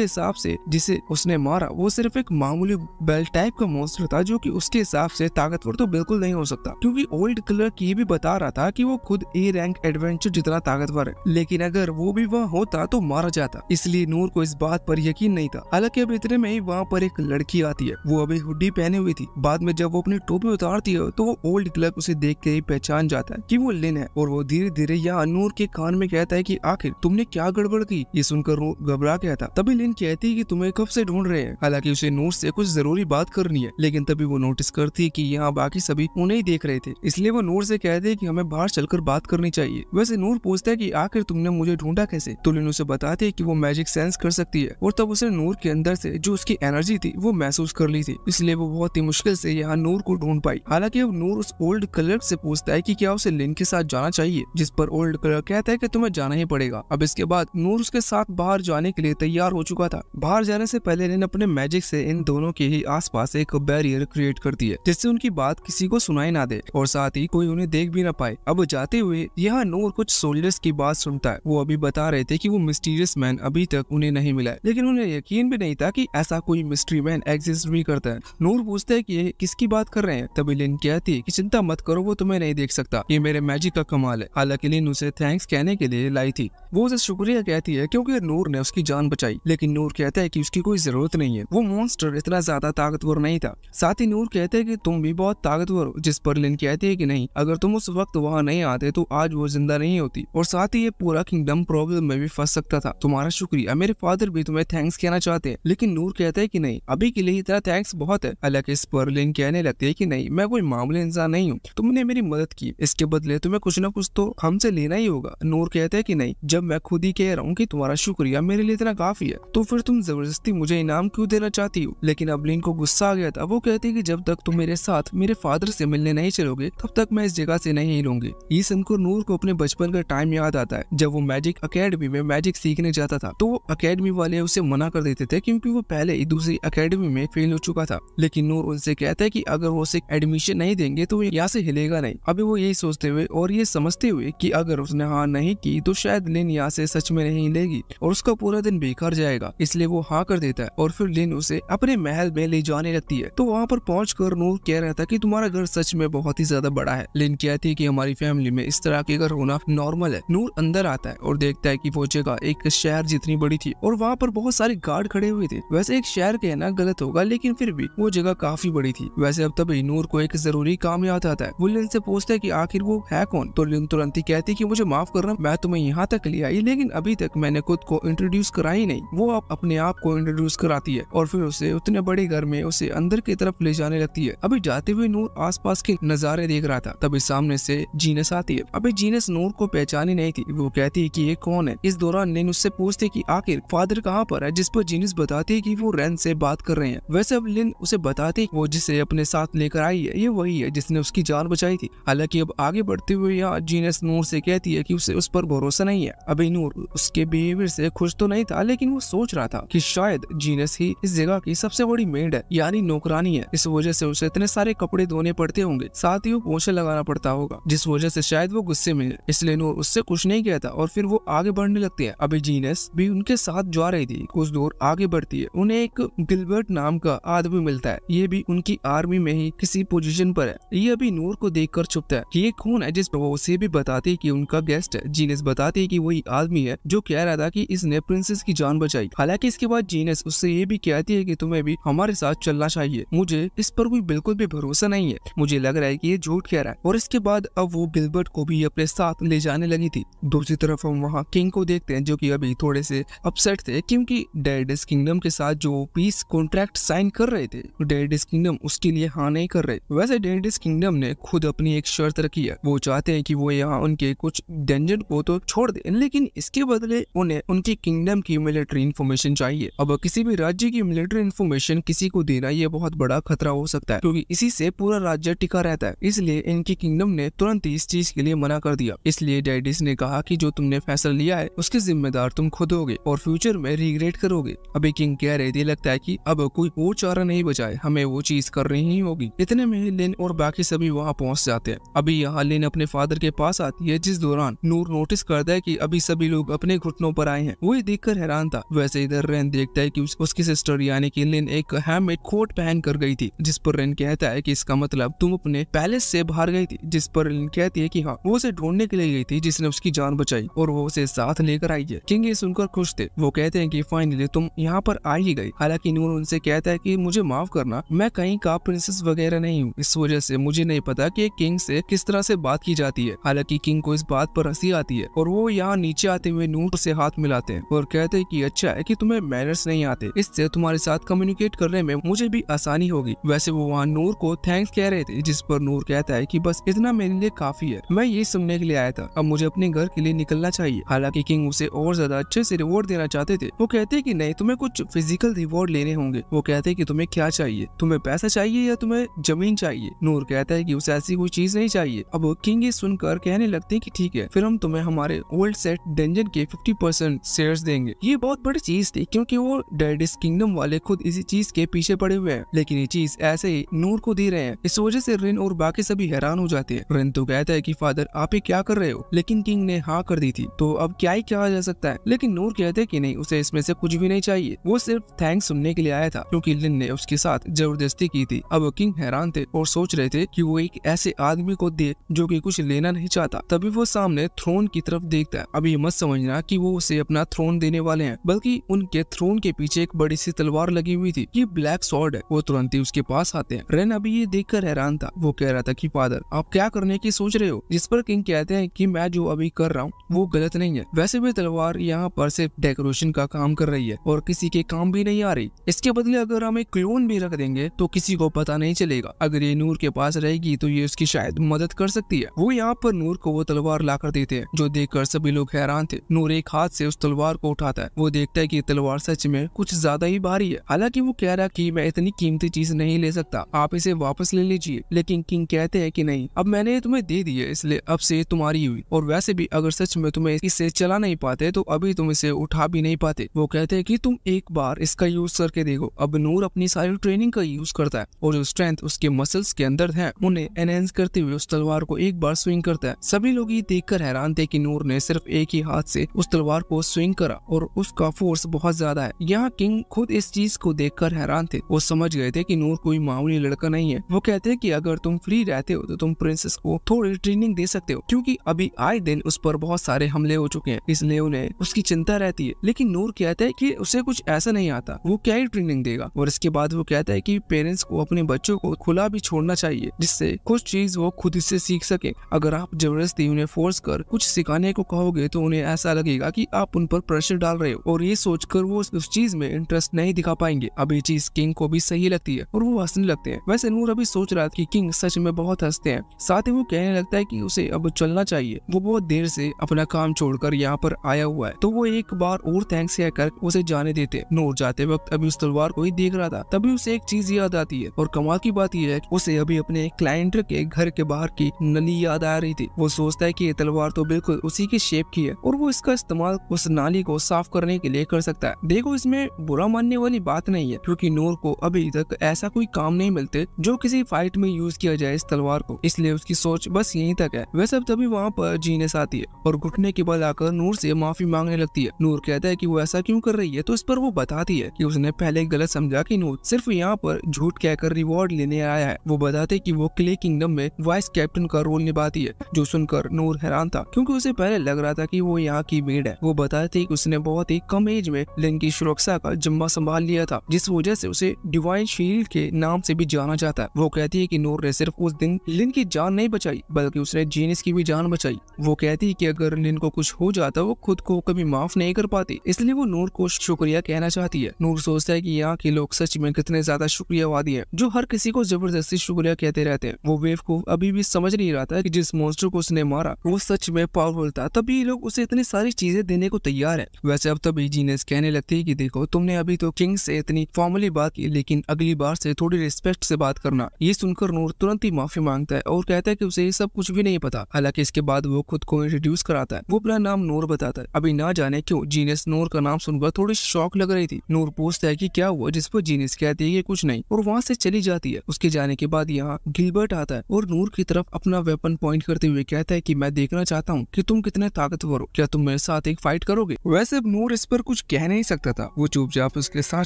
हिसाब से जिसे उसने मारा वो सिर्फ एक मामूली बेल टाइप का मॉन्स्टर था जो कि उसके हिसाब से ताकतवर तो बिल्कुल नहीं हो सकता, क्योंकि ओल्ड क्लर्क ये भी बता रहा था कि वो खुद ए रैंक एडवेंचर जितना ताकतवर है, लेकिन अगर वो भी वहाँ होता तो मारा जाता। इसलिए नूर को इस बात पर यकीन नहीं था। हालांकि अब इतने में ही वहाँ पर एक लड़की आती है। वो अभी हुडी पहने हुई थी। बाद में जब वो अपनी टोपी उतारती है तो वो ओल्ड क्लर्क उसे देख के ही पहचान जाता है कि वो लिन है और वो धीरे धीरे यहाँ नूर के कान में कहता है कि आखिर तुमने क्या गड़बड़ की? ये सुनकर नूर घबरा गया था। तभी लिन कहती है कि तुम्हें कब से ढूंढ रहे हैं। हालांकि उसे नूर से कुछ जरूरी बात करनी है, लेकिन तभी वो नोटिस करती है कि यहाँ बाकी सभी उन्हें ही देख रहे थे, इसलिए वो नूर से कहते हैं कि हमें बाहर चलकर बात करनी चाहिए। वैसे नूर पूछता है कि आखिर तुमने मुझे ढूंढा कैसे? तो लिन उसे बताते है कि वो मैजिक सेंस कर सकती है और तब उसे नूर के अंदर से जो उसकी एनर्जी थी वो महसूस कर ली थी, इसलिए वो बहुत ही मुश्किल से यहाँ नूर को ढूंढ पाई। हालांकि अब नूर उस ओल्ड क्लर्क से पूछता है कि क्या उसे लिन के साथ जाना चाहिए, जिस पर ओल्ड क्लर्क कहता है कि तुम्हें जाना ही पड़ेगा। अब इसके बाद नूर उसके साथ बाहर जाने के लिए तैयार हो चुका था। बाहर जाने से पहले लिन अपने मैजिक से इन दोनों के ही आसपास एक बैरियर क्रिएट करती है जिससे उनकी बात किसी को सुनाई ना दे और साथ ही कोई उन्हें देख भी ना पाए। अब जाते हुए यहाँ नूर कुछ सोल्जर्स की बात सुनता है। वो अभी बता रहे थे कि वो मिस्टीरियस मैन अभी तक उन्हें नहीं मिला है, लेकिन उन्हें यकीन भी नहीं था कि ऐसा कोई मिस्ट्री मैन एग्जिस्ट भी करता है। नूर पूछता है कि ये किसकी बात कर रहे हैं? तभी लिन कहती है कि चिंता मत करो, वो तुम्हें नहीं देख सकता, ये मेरे मैजिक का कमाल है। हालांकि लिन उसे थैंक्स कहने के लिए लाई थी। वो उसे शुक्रिया कहती है क्योंकि नूर ने उसकी जान बचाई, लेकिन नूर कहता है कि उसकी कोई जरूरत नहीं है, वो मॉन्स्टर इतना ज्यादा ताकतवर नहीं था। साथ ही नूर कहते हैं कि तुम भी बहुत ताकतवर हो, जिस पर लिन कहती है कि नहीं, अगर तुम उस वक्त वहाँ नहीं आते तो आज वो जिंदा नहीं होती और साथ ही ये पूरा किंगडम प्रॉब्लम में भी फंस सकता था। तुम्हारा शुक्रिया, मेरे फादर भी तुम्हें थैंक्स कहना चाहते हैं। लेकिन नूर कहता है कि नहीं, अभी के लिए इतना थैंक्स बहुत है। हालांकि इस पर लिन कहने लगती है कि नहीं, मैं कोई मामूली इंसान नहीं हूँ, तुमने मेरी मदद की, इसके बदले तुम्हें कुछ न कुछ तो हमसे लेना ही होगा। नूर कहता है कि नहीं, जब मैं खुद ही कह रहा हूँ कि तुम्हारा शुक्रिया मेरे लिए इतना काफी है, तो फिर तुम जबरदस्ती मुझे इनाम क्यों देना चाहती हो? लेकिन अब लिन को गुस्सा आ गया था। वो कहती है कि जब तक तुम मेरे साथ मेरे फादर से मिलने नहीं चलोगे तब तक मैं इस जगह से नहीं हिलूंगी। ये सुनकर नूर को अपने बचपन का टाइम याद आता है जब वो मैजिक अकेडमी में मैजिक सीखने जाता था। तो वो अकेडमी वाले उसे मना कर देते थे क्योंकि वो पहले ही दूसरी अकेडमी में फेल हो चुका था। लेकिन नूर उनसे कहता है कि अगर वो उसे एडमिशन नहीं देंगे तो वो यहाँ से हिलेगा नहीं। अभी वो यही सोचते हुए और ये समझते हुए कि अगर उसने हाँ नहीं की तो शायद लिन यहाँ से सच में नहीं हिलेगी और उसका पूरा दिन बेकार जाएगा, इसलिए वो हाँ कर देता है और फिर लिन उसे अपने महल में ले जाने लगती है। तो वहाँ पर पहुंचकर नूर कह रहा था कि तुम्हारा घर सच में बहुत ही ज्यादा बड़ा है। लिन कहती है कि हमारी फैमिली में इस तरह के घर होना नॉर्मल है। नूर अंदर आता है और देखता है कि वो जगह एक शहर जितनी बड़ी थी और वहाँ पर बहुत सारे गार्ड खड़े हुए थे। वैसे एक शहर कहना गलत होगा, लेकिन फिर भी वो जगह काफी बड़ी थी। वैसे अब तभी नूर को एक जरूरी काम याद आता है। वो लिन से पूछता है कि आखिर वो है कौन? तो लिन तुरंत ही कहती है कि मुझे माफ करना, मैं तुम्हें यहाँ तक ले आई लेकिन अभी तक मैंने खुद को इंट्रोड्यूस करा ही नहीं। वो अब अपने आप को इंट्रोड्यूस कराती है और फिर उसे उतने बड़े घर में उसे अंदर की तरफ ले जाने लगती है। अभी जाते हुए नूर आसपास के नजारे देख रहा था, तभी सामने से जीनस आती है। अभी जीनस नूर को पहचानी नहीं थी। वो कहती है कि ये कौन है। इस दौरान लिन उससे पूछती है कि आखिर फादर कहाँ पर है, जिस पर जीनस बताती है कि वो रेन से बात कर रहे हैं। वैसे अब लिन उसे बताती है वो जिसे अपने साथ लेकर आई है ये वही है जिसने उसकी जान बचाई थी। हालांकि अब आगे बढ़ते हुए यहाँ जीनस नूर से कहती है कि उसे उस पर भरोसा नहीं है। अभी नूर उसके बिहेवियर से खुश तो नहीं था, लेकिन वो सोच रहा था कि शायद जीनस ही इस जगह की सबसे बड़ी मेड है, यानी नौकरानी है। इस वजह से उसे इतने सारे कपड़े धोने पड़ते होंगे, साथ ही वो पोछा लगाना पड़ता होगा, जिस वजह से शायद वो गुस्से में है। इसलिए नूर उससे कुछ नहीं कहता और फिर वो आगे बढ़ने लगती है। अभी जीनस भी उनके साथ जा रही थी। कुछ दूर आगे बढ़ती है, उन्हें एक गिलबर्ट नाम का आदमी मिलता है। ये भी उनकी आर्मी में ही किसी पोजीशन पर है। ये अभी नूर को देखकर छुपता है कि ये कौन है, जिस पर वो उसे भी बताती है कि उनका गेस्ट है। जीनस बताती है कि वही आदमी है जो कह रहा था कि इसने प्रिंसेस की जान बचाई। हालांकि इसके बाद जीनस उससे ये भी कहती है कि तुम्हें भी हमारे साथ चलना चाहिए, मुझे इस पर कोई बिल्कुल भी भरोसा नहीं है, मुझे लग रहा है कि ये झूठ कह रहा है। और इसके बाद अब वो गिलबर्ट को भी अपने साथ ले जाने लगी थी। दूसरी तरफ हम वहाँ किंग को देखते हैं जो कि अभी थोड़े से अपसेट थे क्योंकि डेडिस किंगडम के साथ जो पीस कॉन्ट्रैक्ट साइन कर रहे थे, डेडिस किंगडम उसके लिए हाँ नहीं कर रहे। वैसे डेडिस किंगडम ने खुद अपनी एक शर्त रखी है, वो चाहते हैं कि वो यहाँ उनके कुछ डेंजन को तो छोड़ दे, लेकिन इसके बदले उन्हें उनकी किंगडम की मिलिट्री इंफॉर्मेशन चाहिए। अब किसी भी राज्य की मिलिट्री इंफॉर्मेशन किसी को देना ये बहुत बड़ा खतरा हो सकता है क्योंकि इसी से पूरा राज्य टिका रहता है। इसलिए इनकी किंगडम ने तुरंत इस चीज के लिए मना कर दिया। इसलिए डेडिस ने कहा कि जो तुमने फैसला लिया है उसके जिम्मेदार तुम खुद होगे और फ्यूचर में रिग्रेट करोगे। अभी किंग कह रहे थे लगता है कि अब कोई और चारा नहीं बचा है, हमें वो चीज करनी ही होगी। इतने में लिन और बाकी सभी वहाँ पहुँच जाते हैं। अभी यहाँ लिन अपने फादर के पास आती है, जिस दौरान नूर नोटिस करता है कि अभी सभी लोग अपने घुटनों पर आए हैं। वो ये देखकर हैरान था। वैसे इधर रेन देखता है कि उसकी सिस्टर यानी कि लिन एक हैंडमेड कोट पहन कर गई थी, जिस पर रेन कहता है कि इसका मतलब तुम अपने पैलेस से बाहर गई थी। जिस पर लिन कहती है कि हाँ, वो उसे ढूंढने के लिए गई थी जिसने उसकी जान बचाई और वो उसे साथ लेकर आई है। किंग ये सुनकर खुश थे। वो कहते हैं कि फाइनली तुम यहाँ पर आ ही गई। हालांकि नूर उनसे कहता है कि मुझे माफ करना, मैं कहीं का प्रिंसेस वगैरह नहीं हूँ, इस वजह से मुझे नहीं पता कि किंग से किस तरह से बात की जाती है। हालांकि किंग को इस बात पर हंसी आती है और वो यहाँ नीचे आते हुए नूर से हाथ मिलाते हैं और कहते हैं कि अच्छा है कि तुम्हें मैनर्स नहीं आते, इससे तुम्हारे साथ कम्युनिकेट करने में मुझे भी आसानी होगी। वैसे वो वहाँ नूर को थैंक्स कह रहे थे, जिस पर नूर कहता है कि बस इतना मेरे लिए काफी है, मैं ये सुनने के लिए आया था, अब मुझे अपने घर के लिए निकलना चाहिए। हालांकि किंग उसे और ज्यादा अच्छे से रिवॉर्ड देना चाहते थे। वो कहते हैं कि नहीं, तुम्हें कुछ फिजिकल रिवॉर्ड लेने होंगे। वो कहते हैं कि तुम्हें क्या चाहिए, तुम्हें पैसा चाहिए या तुम्हें जमीन चाहिए। नूर कहता है कि उसे ऐसी कोई चीज नहीं चाहिए। अब किंग ये सुनकर कहने लगते हैं कि ठीक है, फिर हम तुम्हें हमारे ओल्ड सेट डेंजन के 50% शेयर्स देंगे। ये बहुत बड़ी चीज थी क्योंकि वो डेडिस किंगडम वाले खुद इसी चीज के पीछे पड़े हुए हैं, लेकिन ये चीज ऐसे ही नूर को दे रहे हैं। इस वजह से रिन और बाकी सभी हैरान हो जाते हैं। रिन तो कहता है कि फादर आप ये क्या कर रहे हो, लेकिन किंग ने हाँ कर दी थी तो अब क्या ही कहा जा सकता है। लेकिन नूर कहते हैं कि नहीं, उसे इसमें से कुछ भी नहीं चाहिए, वो सिर्फ थैंक्स सुनने के लिए आया था क्योंकि लिन ने उसके साथ जबरदस्ती की थी। अब किंग हैरान थे और सोच रहे थे कि वो एक ऐसे आदमी को दे जो कि कुछ लेना नहीं चाहता। तभी वो सामने थ्रोन की तरफ देखता है। अब ये मत समझना कि वो उसे अपना थ्रोन देने वाले हैं, बल्कि उनके थ्रोन के पीछे एक बड़ी सी तलवार लगी हुई थी। ये ब्लैक सॉर्ड है। वो तुरंत ही उसके पास आते हैं। रेन अभी ये देखकर हैरान था। वो कह रहा था कि फादर आप क्या करने की सोच रहे हो, जिस पर किंग कहते हैं कि मैं जो अभी कर रहा हूँ वो गलत नहीं है। वैसे भी तलवार यहाँ पर सिर्फ डेकोरेशन का काम कर रही है और किसी के काम भी नहीं आ रही। इसके बदले अगर हम एक क्लोन भी रख देंगे तो किसी को पता नहीं चलेगा। अगर ये नूर के पास रहेगी तो ये उसकी शायद मदद कर सकती है। वो यहाँ पर नूर को वो तलवार ला कर देते हैं, जो देखकर सभी लोग हैरान थे। नूर एक हाथ से उस तलवार को उठाता है। वो देखता है कि तलवार सच में कुछ ज्यादा ही भारी है। हालांकि वो कह रहा कि मैं इतनी कीमती चीज नहीं ले सकता, आप इसे वापस ले लीजिए। लेकिन किंग कहते हैं कि नहीं, अब मैंने तुम्हें दे दी है, इसलिए अब से तुम्हारी हुई। और वैसे भी अगर सच में तुम्हें इसे चला नहीं पाते तो अभी तुम इसे उठा भी नहीं पाते। वो कहते हैं कि तुम एक बार इसका यूज करके देखो। अब नूर अपनी सारी ट्रेनिंग का यूज करता है और जो स्ट्रेंथ उसके मसल्स के अंदर है उन्हें एनहेंस करते हुए उस तलवार को एक बार स्विंग करता है। सभी लोग ये देखकर हैरान थे कि नूर ने सिर्फ एक ही हाथ से उस तलवार को स्विंग करा और उसका फोर्स बहुत ज्यादा है। यहाँ किंग खुद इस चीज को देखकर हैरान थे। वो समझ गए थे कि नूर कोई मामूली लड़का नहीं है। वो कहते हैं कि अगर तुम फ्री रहते हो तो तुम प्रिंसेस को थोड़ी ट्रेनिंग दे सकते हो, क्योंकि अभी आए दिन उस पर बहुत सारे हमले हो चुके हैं, इसलिए उन्हें उसकी चिंता रहती है। लेकिन नूर कहता है कि उसे कुछ ऐसा नहीं आता, वो क्या ही ट्रेनिंग देगा। और इसके बाद वो कहता है कि पेरेंट्स को अपने बच्चों को खुला भी छोड़ना चाहिए, जिससे कुछ चीज वो खुद से सीख सके। अगर आप जबरदस्ती उन्हें फोर्स कर कुछ सिखाने को कहोगे तो उन्हें ऐसा लगेगा कि आप उन पर प्रेशर डाल रहे हो और ये सोचकर वो उस चीज में इंटरेस्ट नहीं दिखा पाएंगे। अब ये चीज किंग को भी सही लगती है और वो हंसने लगते हैं। वैसे नूर अभी सोच रहा था कि किंग सच में बहुत हंसते हैं। साथ ही वो कहने लगता है कि उसे अब चलना चाहिए, वो बहुत देर से अपना काम छोड़कर यहाँ पर आया हुआ है। तो वो एक बार और थैंक्स कहकर उसे जाने देते। नूर जाते वक्त अभी उस तलवार को ही देख रहा था, तभी उसे एक चीज याद आती है और कमाल की बात यह है कि उसे अभी अपने क्लाइंट के घर के बाहर की नली याद आ रही थी। वो सोचता है कि ये तलवार तो बिल्कुल उसी की शेप की है और वो इसका इस्तेमाल उस नाली को साफ करने के लिए कर सकता है। देखो, इसमें बुरा मानने वाली बात नहीं है, क्योंकि नूर को अभी तक ऐसा कोई काम नहीं मिलते जो किसी फाइट में यूज किया जाए इस तलवार को, इसलिए उसकी सोच बस यहीं तक है। वैसे अब तभी वहाँ पर जीनस आती है और घुटने के बल आकर नूर से माफी मांगने लगती है। नूर कहता है कि वो ऐसा क्यों कर रही है, तो इस पर वो बताती है कि उसने पहले गलत समझा कि नूर सिर्फ यहाँ पर झूठ कहकर रिवॉर्ड लेने आया है। वो बताते कि वो क्ले किंगडम में वाइस कैप्टन का रोल निभाती है। जो सुनकर नूर हैरान था क्योंकि उसे पहले लग रहा था कि वो यहाँ की मेड है। वो बताती है कि उसने बहुत ही कम एज में लिन की सुरक्षा का जिम्मा संभाल लिया था, जिस वजह से उसे डिवाइन शील्ड के नाम से भी जाना जाता है। वो कहती है कि नूर ने सिर्फ उस दिन लिन की जान नहीं बचाई बल्कि उसने जीनिस की भी जान बचाई। वो कहती है कि अगर लिन को कुछ हो जाता वो खुद को कभी माफ नहीं कर पाती, इसलिए वो नूर को शुक्रिया कहना चाहती है। नूर सोचता है कि यहाँ के लोग सच में कितने ज्यादा शुक्रियावादी हैं, जो हर किसी को जबरदस्ती शुक्रिया कहते रहते हैं। वो वेव को अभी भी समझ नहीं रहा था कि जिस मॉन्स्टर को उसने मारा वो सच में पावरफुल था, तभी लोग उसे इतनी सारी चीजें देने को तैयार है। वैसे अब तभी जीनियस कहने लगती है कि देखो तुमने अभी तो किंग से इतनी फॉर्मली बात की, लेकिन अगली बार से थोड़ी रिस्पेक्ट से बात करना। ये सुनकर नूर तुरंत ही माफी मांगता है और कहता है कि उसे ये सब कुछ भी नहीं पता। हालांकि इसके बाद वो खुद को इंट्रोड्यूस कराता है। वो अपना नाम नूर बताता है। अभी ना जाने क्यों जीनियस नूर का नाम सुनकर थोड़ी शॉक लग रही थी। नूर पूछता है कि क्या हुआ, जिस पर जीनियस कहती है कि कुछ नहीं और वहाँ से चली जाती है। उसके जाने के बाद यहाँ गिलबर्ट आता है और नूर की तरफ अपना वेपन पॉइंट करते हुए कहता है कि मैं देखना चाहता हूँ कि तुम कितने ताकतवर हो, क्या तुम मेरे साथ एक फाइट करोगे। वैसे अब नूर इस पर कुछ कह नहीं सकता था, वो चुपचाप उसके साथ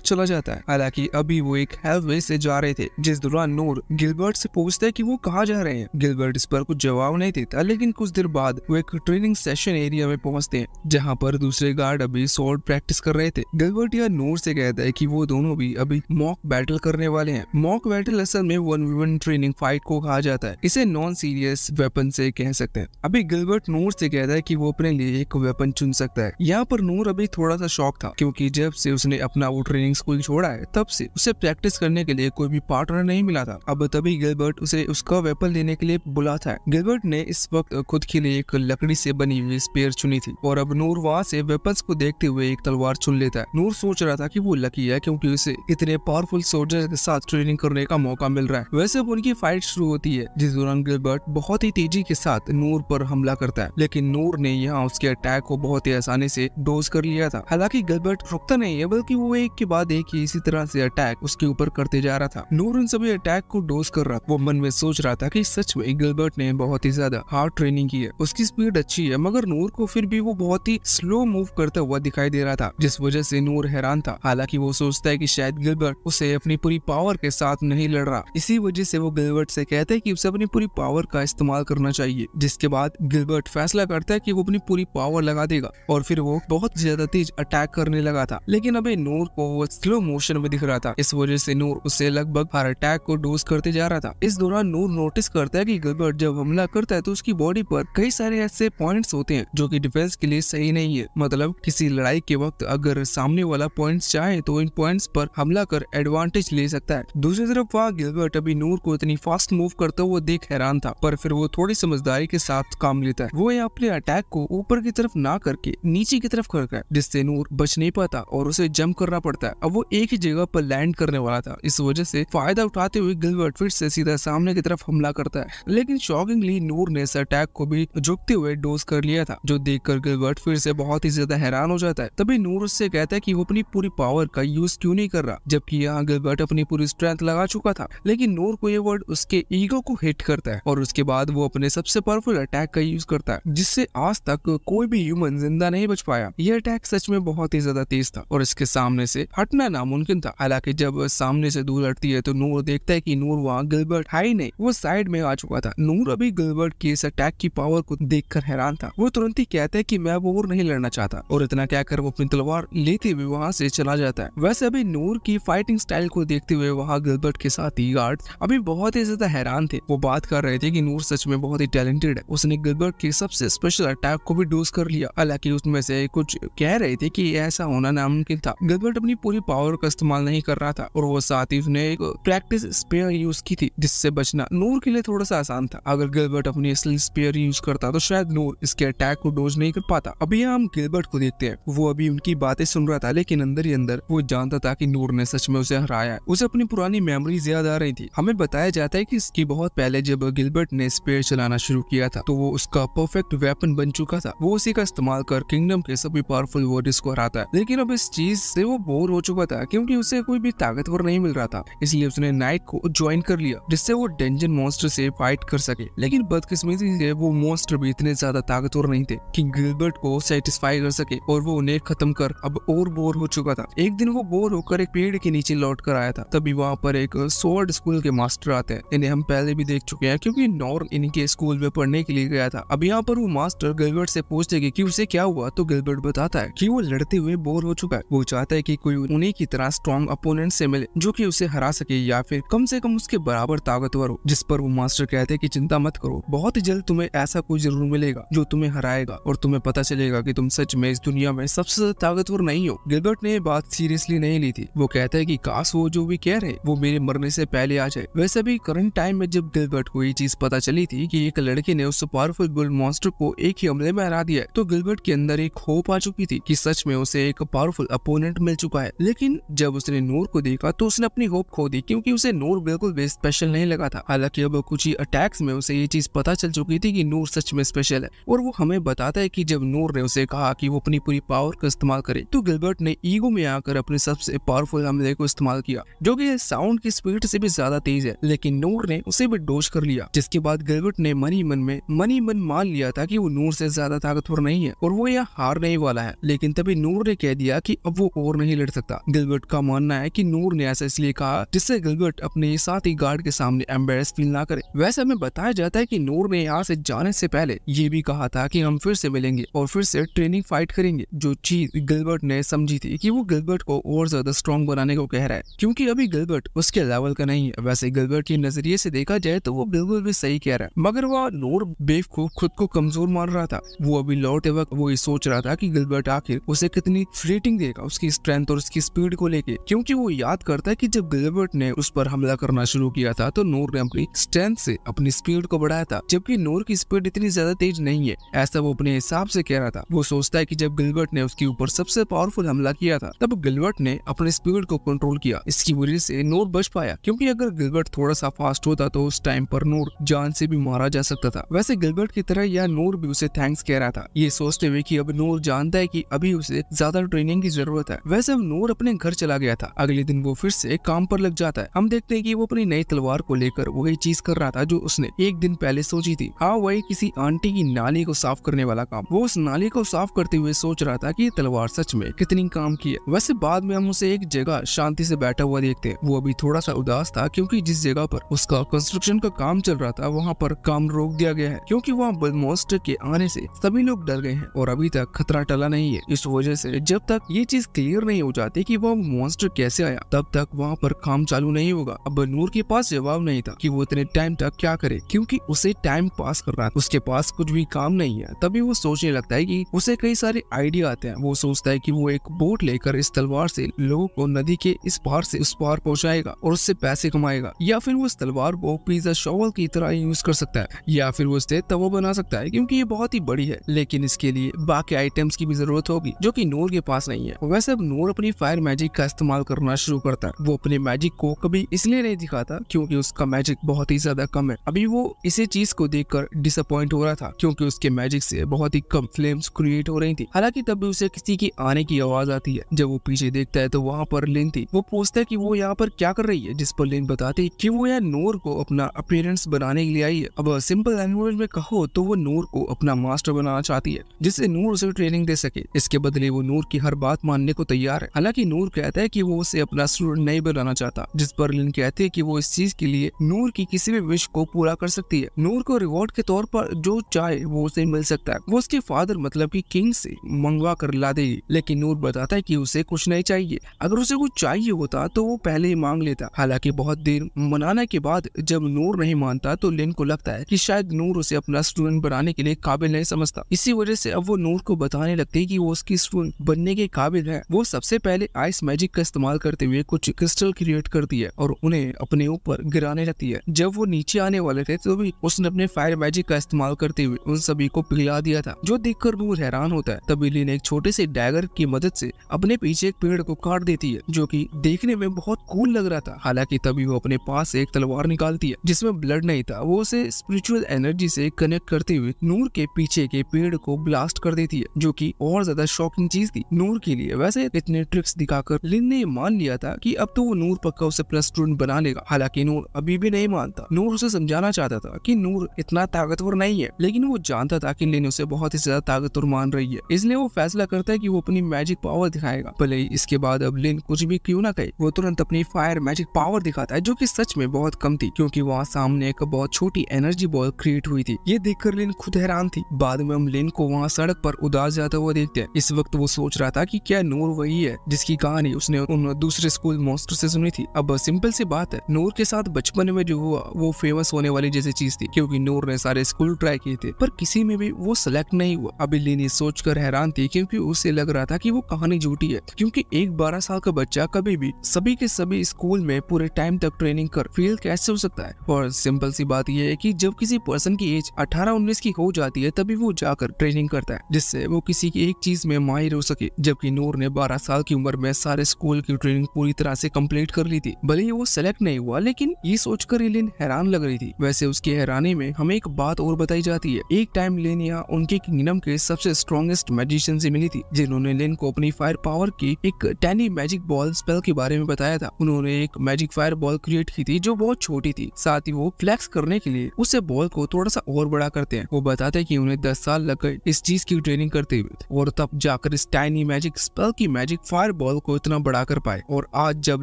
चला जाता है। हालांकि अभी वो एक हेलवे से जा रहे थे, जिस दौरान नूर गिलबर्ट से पूछता है कि वो कहाँ जा रहे हैं। गिलबर्ट इस पर कुछ जवाब नहीं देता, लेकिन कुछ देर बाद वो एक ट्रेनिंग सेशन एरिया में पहुंचते हैं, जहाँ पर दूसरे गार्ड अभी स्वॉर्ड प्रैक्टिस कर रहे थे। गिलबर्ट या नूर से कहता है कि वो दोनों भी अभी मॉक बैटल करने वाले हैं। मॉक बैटल असल में 1v1 ट्रेनिंग फाइट को कहा जाता है, इसे नॉन सीरियस वेपन से कह सकते हैं। अभी गिलबर्ट नूर से कहता है कि वो अपने लिए एक वेपन चुन सकता है। यहाँ पर नूर अभी थोड़ा सा शॉक था, क्योंकि जब से उसने अपना वो ट्रेनिंग स्कूल छोड़ा है तब से उसे प्रैक्टिस करने के लिए कोई भी पार्टनर नहीं मिला था। अब तभी गिलबर्ट उसे उसका वेपन लेने के लिए बुलाता है। गिलबर्ट ने इस वक्त खुद के लिए एक लकड़ी से बनी हुई स्पेयर चुनी थी और अब नूर वहाँ से वेपन्स को देखते हुए एक तलवार चुन लेता है। नूर सोच रहा था कि वो लकी है क्योंकि उसे इतने पावरफुल सोल्जर के साथ ट्रेनिंग करने का मौका मिल रहा है। वैसे अब उनकी फाइट शुरू होती है, जिस दौरान गिलबर्ट बहुत ही तेजी के साथ नूर पर हमला करता है, लेकिन नूर ने यहाँ उसके अटैक को बहुत ही आसानी से डोज कर लिया था। हालांकि गिलबर्ट रुकता नहीं है, बल्कि वो एक के बाद एक ही इसी तरह से अटैक उसके ऊपर करते जा रहा था। नूर उन सभी अटैक को डोज कर रहा था। वो मन में सोच रहा था कि सच में गिलबर्ट ने बहुत ही ज्यादा हार्ड ट्रेनिंग की है, उसकी स्पीड अच्छी है, मगर नूर को फिर भी वो बहुत ही स्लो मूव करता हुआ दिखाई दे रहा था, जिस वजह से नूर हैरान था। हालांकि वो सोचता है कि शायद गिलबर्ट उसे अपनी पूरी पावर के साथ नहीं लड़ रहा, इसी वजह से वो गिलबर्ट से कहता है कि उसे अपनी पूरी पावर का इस्तेमाल करना चाहिए। जिसके बाद गिलबर्ट फैसला करता है कि वो अपनी पूरी पावर लगा देगा और फिर वो बहुत ज्यादा तेज अटैक करने लगा था। लेकिन अभी नूर को वो स्लो मोशन में दिख रहा था, इस वजह से नूर उससे लगभग हर अटैक को डोज करते जा रहा था। इस दौरान नूर नोटिस करता है कि गिलबर्ट जब हमला करता है तो उसकी बॉडी पर कई सारे ऐसे पॉइंट्स होते हैं जो कि डिफेंस के लिए सही नहीं है। मतलब किसी लड़ाई के वक्त अगर सामने वाला पॉइंट्स चाहे तो इन पॉइंट्स पर हमला कर एडवांटेज ले सकता है। दूसरी तरफ वहाँ गिलबर्ट अभी नूर को इतनी फास्ट मूव करता हुआ देख हैरान था, पर फिर वो थोड़ी समझदारी के साथ काम लेता है। वो यहाँ अपने अटैक को ऊपर की तरफ ना करके नीचे की तरफ करता है, जिससे नूर बच नहीं पाता और उसे जंप करना पड़ता है। अब वो एक ही जगह पर लैंड करने वाला था, इस वजह से फायदा उठाते हुए गिलबर्ट फिर से सीधा सामने की तरफ हमला करता है। लेकिन शॉकिंगली नूर ने इस अटैक को भी झुकते हुए डोज कर लिया था, जो देखकर गिलबर्ट फिर से बहुत ही ज्यादा हैरान हो जाता है। तभी नूर उससे कहता है कि वो अपनी पूरी पावर का यूज क्यों नहीं कर रहा, जबकि यहाँ गिलबर्ट अपनी पूरी स्ट्रेंथ लगा चुका था। लेकिन नूर को ये वर्ड उसके ईगो को हिट करता है और उसके बाद वो अपने सबसे पावरफुल अटैक का यूज करता है, जिससे आज तक कोई भी ह्यूमन जिंदा नहीं बच पाया। यह अटैक सच में बहुत ही ज्यादा तेज था और इसके सामने से हटना नामुमकिन था। हालांकि जब सामने से दूर हटती है तो नूर देखता है कि नूर वहाँ गिलबर्ट है ही नहीं, वो साइड में आ चुका था। नूर अभी गिलबर्ट की इस अटैक की पावर को देखकर हैरान था। वो तुरंत ही कहता है कि मैं अब और नहीं लड़ना चाहता और इतना कहकर वो अपनी तलवार लेते हुए वहाँ से चला जाता है। वैसे अभी नूर की फाइटिंग स्टाइल को देखते हुए वहाँ गिलबर्ट के साथ ही गार्ड अभी बहुत ही ज्यादा हैरान थे। वो बात कर रहे थे कि नूर सच में बहुत ही टैलेंटेड है, उसने गिलबर्ट के सबसे स्पेशल अटैक को भी डोज कर लिया। हालांकि उसमें से कुछ कह रहे थे कि ऐसा होना नामुमकिन था। गिलबर्ट अपनी पूरी पावर का इस्तेमाल नहीं कर रहा था और वो साथ ही उसने एक प्रैक्टिस स्पेयर यूज की थी, जिससे बचना नूर के लिए थोड़ा सा आसान था। अगर गिलबर्ट अपनी असली स्पेयर यूज करता तो शायद नूर इसके अटैक को डोज नहीं कर पाता। अभी हम गिलबर्ट को देखते हैं, वो अभी उनकी बातें सुन रहा था, लेकिन अंदर ही अंदर वो जानता था कि नूर ने सच में उसे हराया है। उसे अपनी पुरानी मेमोरीज याद आ रही थी। हमें बताया जाता है कि इसकी बहुत पहले जब गिलबर्ट ने स्पेयर चलाना शुरू किया था तो वो उसका परफेक्ट वेपन बन चुका था। वो उसी का इस्तेमाल कर किंगडम के सभी पावरफुल वॉरियर्स को हराता है। लेकिन अब इस चीज से वो बोर हो चुका था, क्योंकि उसे कोई भी ताकतवर नहीं मिल रहा था। इसलिए उसने नाइट को ज्वाइन कर लिया, जिससे वो डेंजन मॉन्स्टर से फाइट कर सके। लेकिन बदकिस्मती से वो मॉन्स्टर भी इतने ज्यादा ताकतवर नहीं थे कि गिलबर्ट को सेटिस्फाई कर सके और वो उन्हें खत्म कर अब और बोर हो चुका था। एक दिन वो बोर होकर एक पेड़ के नीचे लौट कर आया था। तभी वहाँ पर एक स्वॉर्ड स्कूल के मास्टर आते हैं। इन्हें हम पहले भी देख देख चुके हैं क्योंकि नॉर्म इनके स्कूल में पढ़ने के लिए गया था। अब यहाँ पर वो मास्टर गिलबर्ट से पूछते हैं कि उसे क्या हुआ, तो गिलबर्ट बताता है कि वो लड़ते हुए बोर हो चुका है। वो चाहता है कि कोई उन्हीं की तरह स्ट्रॉन्ग अपोनेंट से मिले जो कि उसे हरा सके या फिर कम से कम उसके बराबर ताकतवर हो। जिस पर वो मास्टर कहते हैं कि चिंता मत करो, बहुत ही जल्द तुम्हें ऐसा कोई जरूर मिलेगा जो तुम्हें हराएगा और तुम्हें पता चलेगा कि तुम सच में इस दुनिया में सबसे ताकतवर नहीं हो। गिलबर्ट ने बात सीरियसली नहीं ली थी। वो कहता है कि काश वो जो भी कह रहे वो मेरे मरने से पहले आ जाए। वैसे भी करंट टाइम में जब गिलबर्ट को ये चीज पता चली थी कि एक लड़के ने उस पावरफुल बुल मॉन्स्टर को एक ही हमले में हरा दिया, तो गिलबर्ट के अंदर एक होप आ चुकी थी कि सच में उसे एक पावरफुल अपोनेंट मिल चुका है। लेकिन जब उसने नूर को देखा तो उसने अपनी होप खो दी क्योंकि उसे नूर बिल्कुल भी स्पेशल नहीं लगा था। हालांकि अब कुछ ही अटैक्स में उसे ये चीज पता चल चुकी थी कि नूर सच में स्पेशल है। और वो हमें बताता है कि जब नूर ने उसे कहा कि वो अपनी पूरी पावर का इस्तेमाल करे तो गिलबर्ट ने ईगो में आकर अपने सबसे पावरफुल हमले को इस्तेमाल किया जो कि साउंड की स्पीड से भी ज्यादा तेज है। लेकिन नूर ने उसे भी डोज कर लिया, जिसके बाद गिलबर्ट ने मन ही मन मान लिया था कि वो नूर से ज्यादा ताकतवर नहीं है और वो यह हारने वाला है। लेकिन तभी नूर ने कह दिया कि अब वो और नहीं लड़ सकता। गिलबर्ट का मानना है कि नूर ने ऐसा इसलिए कहा जिससे गिलबर्ट अपने साथी गार्ड के सामने एम्बेरस फील ना करे। वैसे हमें बताया जाता है कि नूर ने यहाँ से जाने से पहले ये भी कहा था कि हम फिर से मिलेंगे और फिर से ट्रेनिंग फाइट करेंगे, जो चीज गिलबर्ट ने समझी थी कि वो गिलबर्ट को और ज्यादा स्ट्रॉन्ग बनाने को कह रहा है क्योंकि अभी गिलबर्ट उसके लेवल का नहीं है। वैसे गिलबर्ट के नजरिए से देखा जाए तो वो बिल्कुल भी सही कह रहा है, मगर वह नूर बेवकूफ खुद को कमजोर मान रहा था। वो अभी लौटते वक्त वो ये सोच रहा था कि गिलबर्ट आखिर उसे कितनी रेटिंग देगा उसकी स्ट्रेंथ और उसकी स्पीड को लेके, क्योंकि वो याद करता है कि जब गिलबर्ट ने उस पर हमला करना शुरू किया था तो नूर ने अपनी स्ट्रेंथ से अपनी स्पीड को बढ़ाया था, जबकि नूर की स्पीड इतनी ज्यादा तेज नहीं है, ऐसा वो अपने हिसाब से कह रहा था। वो सोचता है कि जब गिलबर्ट ने उसके ऊपर सबसे पावरफुल हमला किया था तब गिलबर्ट ने अपनी स्पीड को कंट्रोल किया, इसकी वजह से नूर बच पाया, क्योंकि अगर गिलबर्ट थोड़ा सा फास्ट होता तो उस टाइम पर नूर जान से भी मारा जा सकता था। वैसे गिलबर्ट की तरह यह नूर भी उसे थैंक्स कह रहा था, ये सोचते हुए कि अब नूर जानता है कि अभी उसे ज्यादा ट्रेनिंग की जरूरत है। वैसे अब नूर अपने घर चला गया था। अगले दिन वो फिर से काम पर लग जाता है। हम देखते हैं कि वो अपनी नई तलवार को लेकर वही चीज कर रहा था जो उसने एक दिन पहले सोची थी। हाँ, वही किसी आंटी की नाली को साफ करने वाला काम। वो उस नाली को साफ करते हुए सोच रहा था कि ये तलवार सच में कितनी काम की है। वैसे बाद में हम उसे एक जगह शांति से बैठा हुआ देखते हैं। वो अभी थोड़ा सा उदास था क्योंकि जिस जगह पर उसका कंस्ट्रक्शन का काम चल रहा था वहाँ पर काम रोक दिया गया है, क्योंकि वहाँ मॉन्स्टर के आने से सभी लोग डर गए हैं और अभी तक खतरा टला नहीं है। इस वजह से जब तक ये चीज क्लियर नहीं हो जाती कि वह मॉन्स्टर कैसे आया तब तक वहाँ पर काम चालू नहीं होगा। अब नूर के पास जवाब नहीं था कि वो इतने टाइम तक क्या करे, क्योंकि उसे टाइम पास करना, उसके पास कुछ भी काम नहीं है। तभी वो सोचने लगता है कि उसे कई सारे आइडिया आते हैं। वो सोचता है कि वो एक बोट लेकर इस तलवार से लोगों को नदी के इस पार से उस पार पहुंचाएगा और उससे पैसे कमाएगा, या फिर वो इस तलवार को पिज्जा शॉवल की तरह यूज कर सकता है, या फिर वो इसे तवा बना सकता है क्योंकि ये बहुत ही बड़ी है। लेकिन इसके लिए बाकी आइटम्स की भी जरूरत होगी जो कि नूर के पास नहीं है। वैसे अब नूर अपनी फायर मैजिक का इस्तेमाल करना शुरू करता है। वो अपने मैजिक को कभी इसलिए नहीं दिखाता क्योंकि उसका मैजिक बहुत ही ज्यादा कम है। अभी वो इसी चीज को देखकर डिसअपॉइंट हो रहा था क्योंकि उसके मैजिक से बहुत ही कम फ्लेम्स क्रिएट हो रही थी। हालांकि तब भी उसे किसी की आने की आवाज आती है। जब वो पीछे देखता है तो वहाँ पर लिन थी। वो पूछता है कि वो यहाँ पर क्या कर रही है, जिस पर लिन बताती कि वो यहाँ नूर को अपना अपीयरेंस बनाने के लिए आई है। अब सिंपल लैंग्वेज में कहो तो वो नूर को अपना मास्टर बनाना चाहती है जिससे नूर उसे ट्रेनिंग दे सके। इसके बदले वो नूर की हर बात मानने को तैयार है। हालांकि नूर कहता है कि वो उसे अपना स्टूडेंट नहीं बनाना चाहता, जिस पर लिन कहती है कि वो इस चीज के लिए नूर की किसी भी विश को पूरा कर सकती है। नूर को रिवॉर्ड के तौर पर जो चाहे वो उसे मिल सकता है। वो उसके फादर मतलब कि किंग से मंगवा कर ला देगी। लेकिन नूर बताता है कि उसे कुछ नहीं चाहिए। अगर उसे कुछ चाहिए होता तो वो पहले ही मांग लेता। हालांकि बहुत देर मनाने के बाद जब नूर नहीं मानता तो लिन को लगता है कि शायद नूर उसे अपना स्टूडेंट बनाने के लिए काबिल नहीं समझता। इसी वजह से अब वो नूर को बताने लगती है कि वो उसकी स्टूडेंट बनने के काबिल है। वो सबसे पहले आइस मैजिक का इस्तेमाल करते हुए कुछ क्रिस्टल क्रिएट करती है और उन्हें अपने ऊपर गिराने लगती है। जब वो नीचे आने वाले थे तो भी उसने अपने फायर मैजिक का इस्तेमाल करते हुए उन सभी को पिघला दिया था, जो देखकर नूर हैरान होता है। तभी लिन एक छोटे से डैगर की मदद से अपने पीछे एक पेड़ को काट देती है, जो कि देखने में बहुत कूल लग रहा था। हालांकि तभी वो अपने पास से एक तलवार निकालती है जिसमें ब्लड नहीं था। वो उसे स्पिरिचुअल एनर्जी से कनेक्ट करते हुए नूर के पीछे के पेड़ को ब्लास्ट कर देती है, जो कि और ज्यादा शॉकिंग चीज थी नूर के लिए। वैसे इतने ट्रिक्स दिखाकर लिन ने मान लिया था कि अब तो वो नूर पक्का उसे प्लस स्टूडेंट बना लेगा। हालांकि नूर अभी भी नहीं मानता। नूर उसे समझाना चाहता था कि नूर इतना ताकतवर नहीं है, लेकिन वो जानता था कि लिन उसे बहुत ही ज्यादा ताकतवर मान रही है। इसलिए वो फैसला करता है कि वो अपनी मैजिक पावर दिखाएगा। भले ही इसके बाद अब लिन कुछ भी क्यों ना कहे, वो तुरंत अपनी फायर मैजिक पावर दिखाता है, जो कि सच में बहुत कम थी क्योंकि वहाँ सामने एक बहुत छोटी एनर्जी बॉल क्रिएट हुई थी। ये देखकर लिन खुद हैरान थी। बाद में हम लिन को वहाँ सड़क पर उदास जाता हुआ देखते हैं। इस वक्त वो सोच रहा था कि क्या नूर वही है जिसकी कहानी उसने उन दूसरे स्कूल मॉन्स्टर से सुनी थी। अब सिंपल सी बात है, नूर के साथ बचपन में जो हुआ वो फेमस होने वाली जैसी चीज थी, क्योंकि नूर ने सारे स्कूल ट्राई किए थे पर किसी में भी वो सेलेक्ट नहीं हुआ। अभी लिन ये सोचकर हैरान थी क्योंकि उसे लग रहा था कि वो कहानी झूठी है, क्योंकि एक 12 साल का बच्चा कभी भी सभी के सभी स्कूल में पूरे टाइम तक ट्रेनिंग कर फेल कैसे हो सकता है। और सिंपल सी बात यह है कि जब किसी पर्सन की एज 18-19 की हो जाती है तभी वो जाकर ट्रेनिंग करता है जिससे वो किसी की एक चीज में माहिर हो सके, जबकि नूर ने 12 साल की उम्र में सारे स्कूल की ट्रेनिंग पूरी तरह से कंप्लीट कर ली थी। भले ही वो सेलेक्ट नहीं हुआ, लेकिन ये सोचकर लिन हैरान लग रही थी। वैसे उसके हैरानी में हमें एक बात और बताई जाती है। एक टाइम लिन यहाँ उनके किंगडम के सबसे स्ट्रॉन्गेस्ट मैजिशियन से मिली थी, जिन्होंने लिन को अपनी फायर पावर की एक टैनी मैजिक बॉल स्पेल के बारे में बताया था। उन्होंने एक मैजिक फायर बॉल क्रिएट की थी जो बहुत छोटी थी। साथ ही वो फ्लैक्स करने के लिए उसे बॉल को थोड़ा सा और बड़ा करते हैं। वो बताते हैं कि उन्हें 10 साल लग गए इस चीज की ट्रेनिंग करते हुए, और तब जाकर इस टाइनी मैजिक स्पेल की मैजिक फायर बॉल को इतना बड़ा कर पाए। और आज जब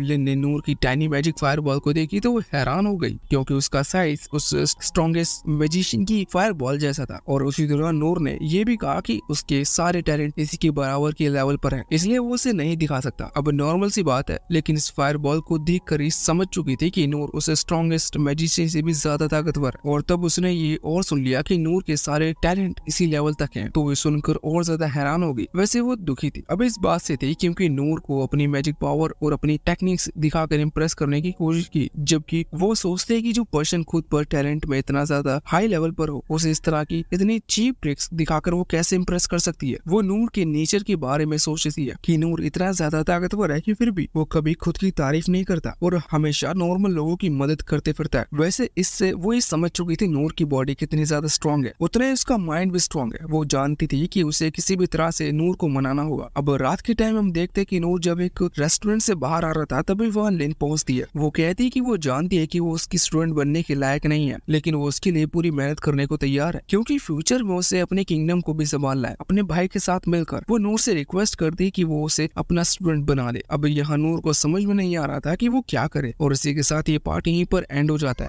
लिन ने नूर की टाइनी मैजिक फायर बॉल को देखी तो वो हैरान हो गई, क्योंकि उसका साइज उस स्ट्रॉन्गेस्ट मैजिशियन की फायर बॉल जैसा था। और उसी दौरान नूर ने ये भी कहा कि उसके सारे टैलेंट इसी के बराबर के लेवल पर है, इसलिए वो उसे नहीं दिखा सकता। अब नॉर्मल सी बात है, लेकिन इस फायर बॉल को देख कर ही समझ चुकी थी कि नूर उसे स्ट्रॉन्गेस्ट मैजिशियन से भी ज्यादा ताकतवर। और तब उसने ये और सुन लिया कि नूर के सारे टैलेंट इसी लेवल तक हैं, तो वो सुनकर और ज्यादा हैरान हो गई। वैसे वो दुखी थी अब इस बात से थी क्योंकि नूर को अपनी मैजिक पावर और अपनी टेक्निक्स दिखाकर इम्प्रेस करने की कोशिश की, जबकि वो सोचते हैं कि जो पर्सन खुद पर टैलेंट में इतना ज्यादा हाई लेवल पर हो, उसे इस तरह की इतनी चीप ट्रिक्स दिखाकर वो कैसे इम्प्रेस कर सकती है। वो नूर के नेचर के बारे में सोचती है कि नूर इतना ज्यादा ताकतवर है कि फिर भी वो कभी खुद की तारीफ नहीं करता और हमेशा नॉर्मल लोगों की मदद करते फिरता है। वैसे इससे वो ये समझ चुकी थी नूर की बॉडी कितनी ज्यादा स्ट्रॉन्ग है, उतना उसका माइंड भी स्ट्रॉन्ग है। वो जानती थी कि उसे किसी भी तरह से नूर को मनाना होगा। अब रात के टाइम हम देखते कि नूर जब एक रेस्टोरेंट से बाहर आ रहा था तभी वहाँ लिन पहुंचती है। वो कहती है कि वो जानती है कि वो उसकी स्टूडेंट बनने के लायक नहीं है, लेकिन वो उसके लिए पूरी मेहनत करने को तैयार है, क्योंकि फ्यूचर में उसे अपने किंगडम को भी संभालना है। अपने भाई के साथ मिलकर वो नूर से रिक्वेस्ट करती है कि वो उसे अपना स्टूडेंट बना दे। अब यहाँ नूर को समझ में नहीं आ रहा था कि वो क्या करे, और इसी के साथ ये पार्ट यहीं पर एंड हो जाता है।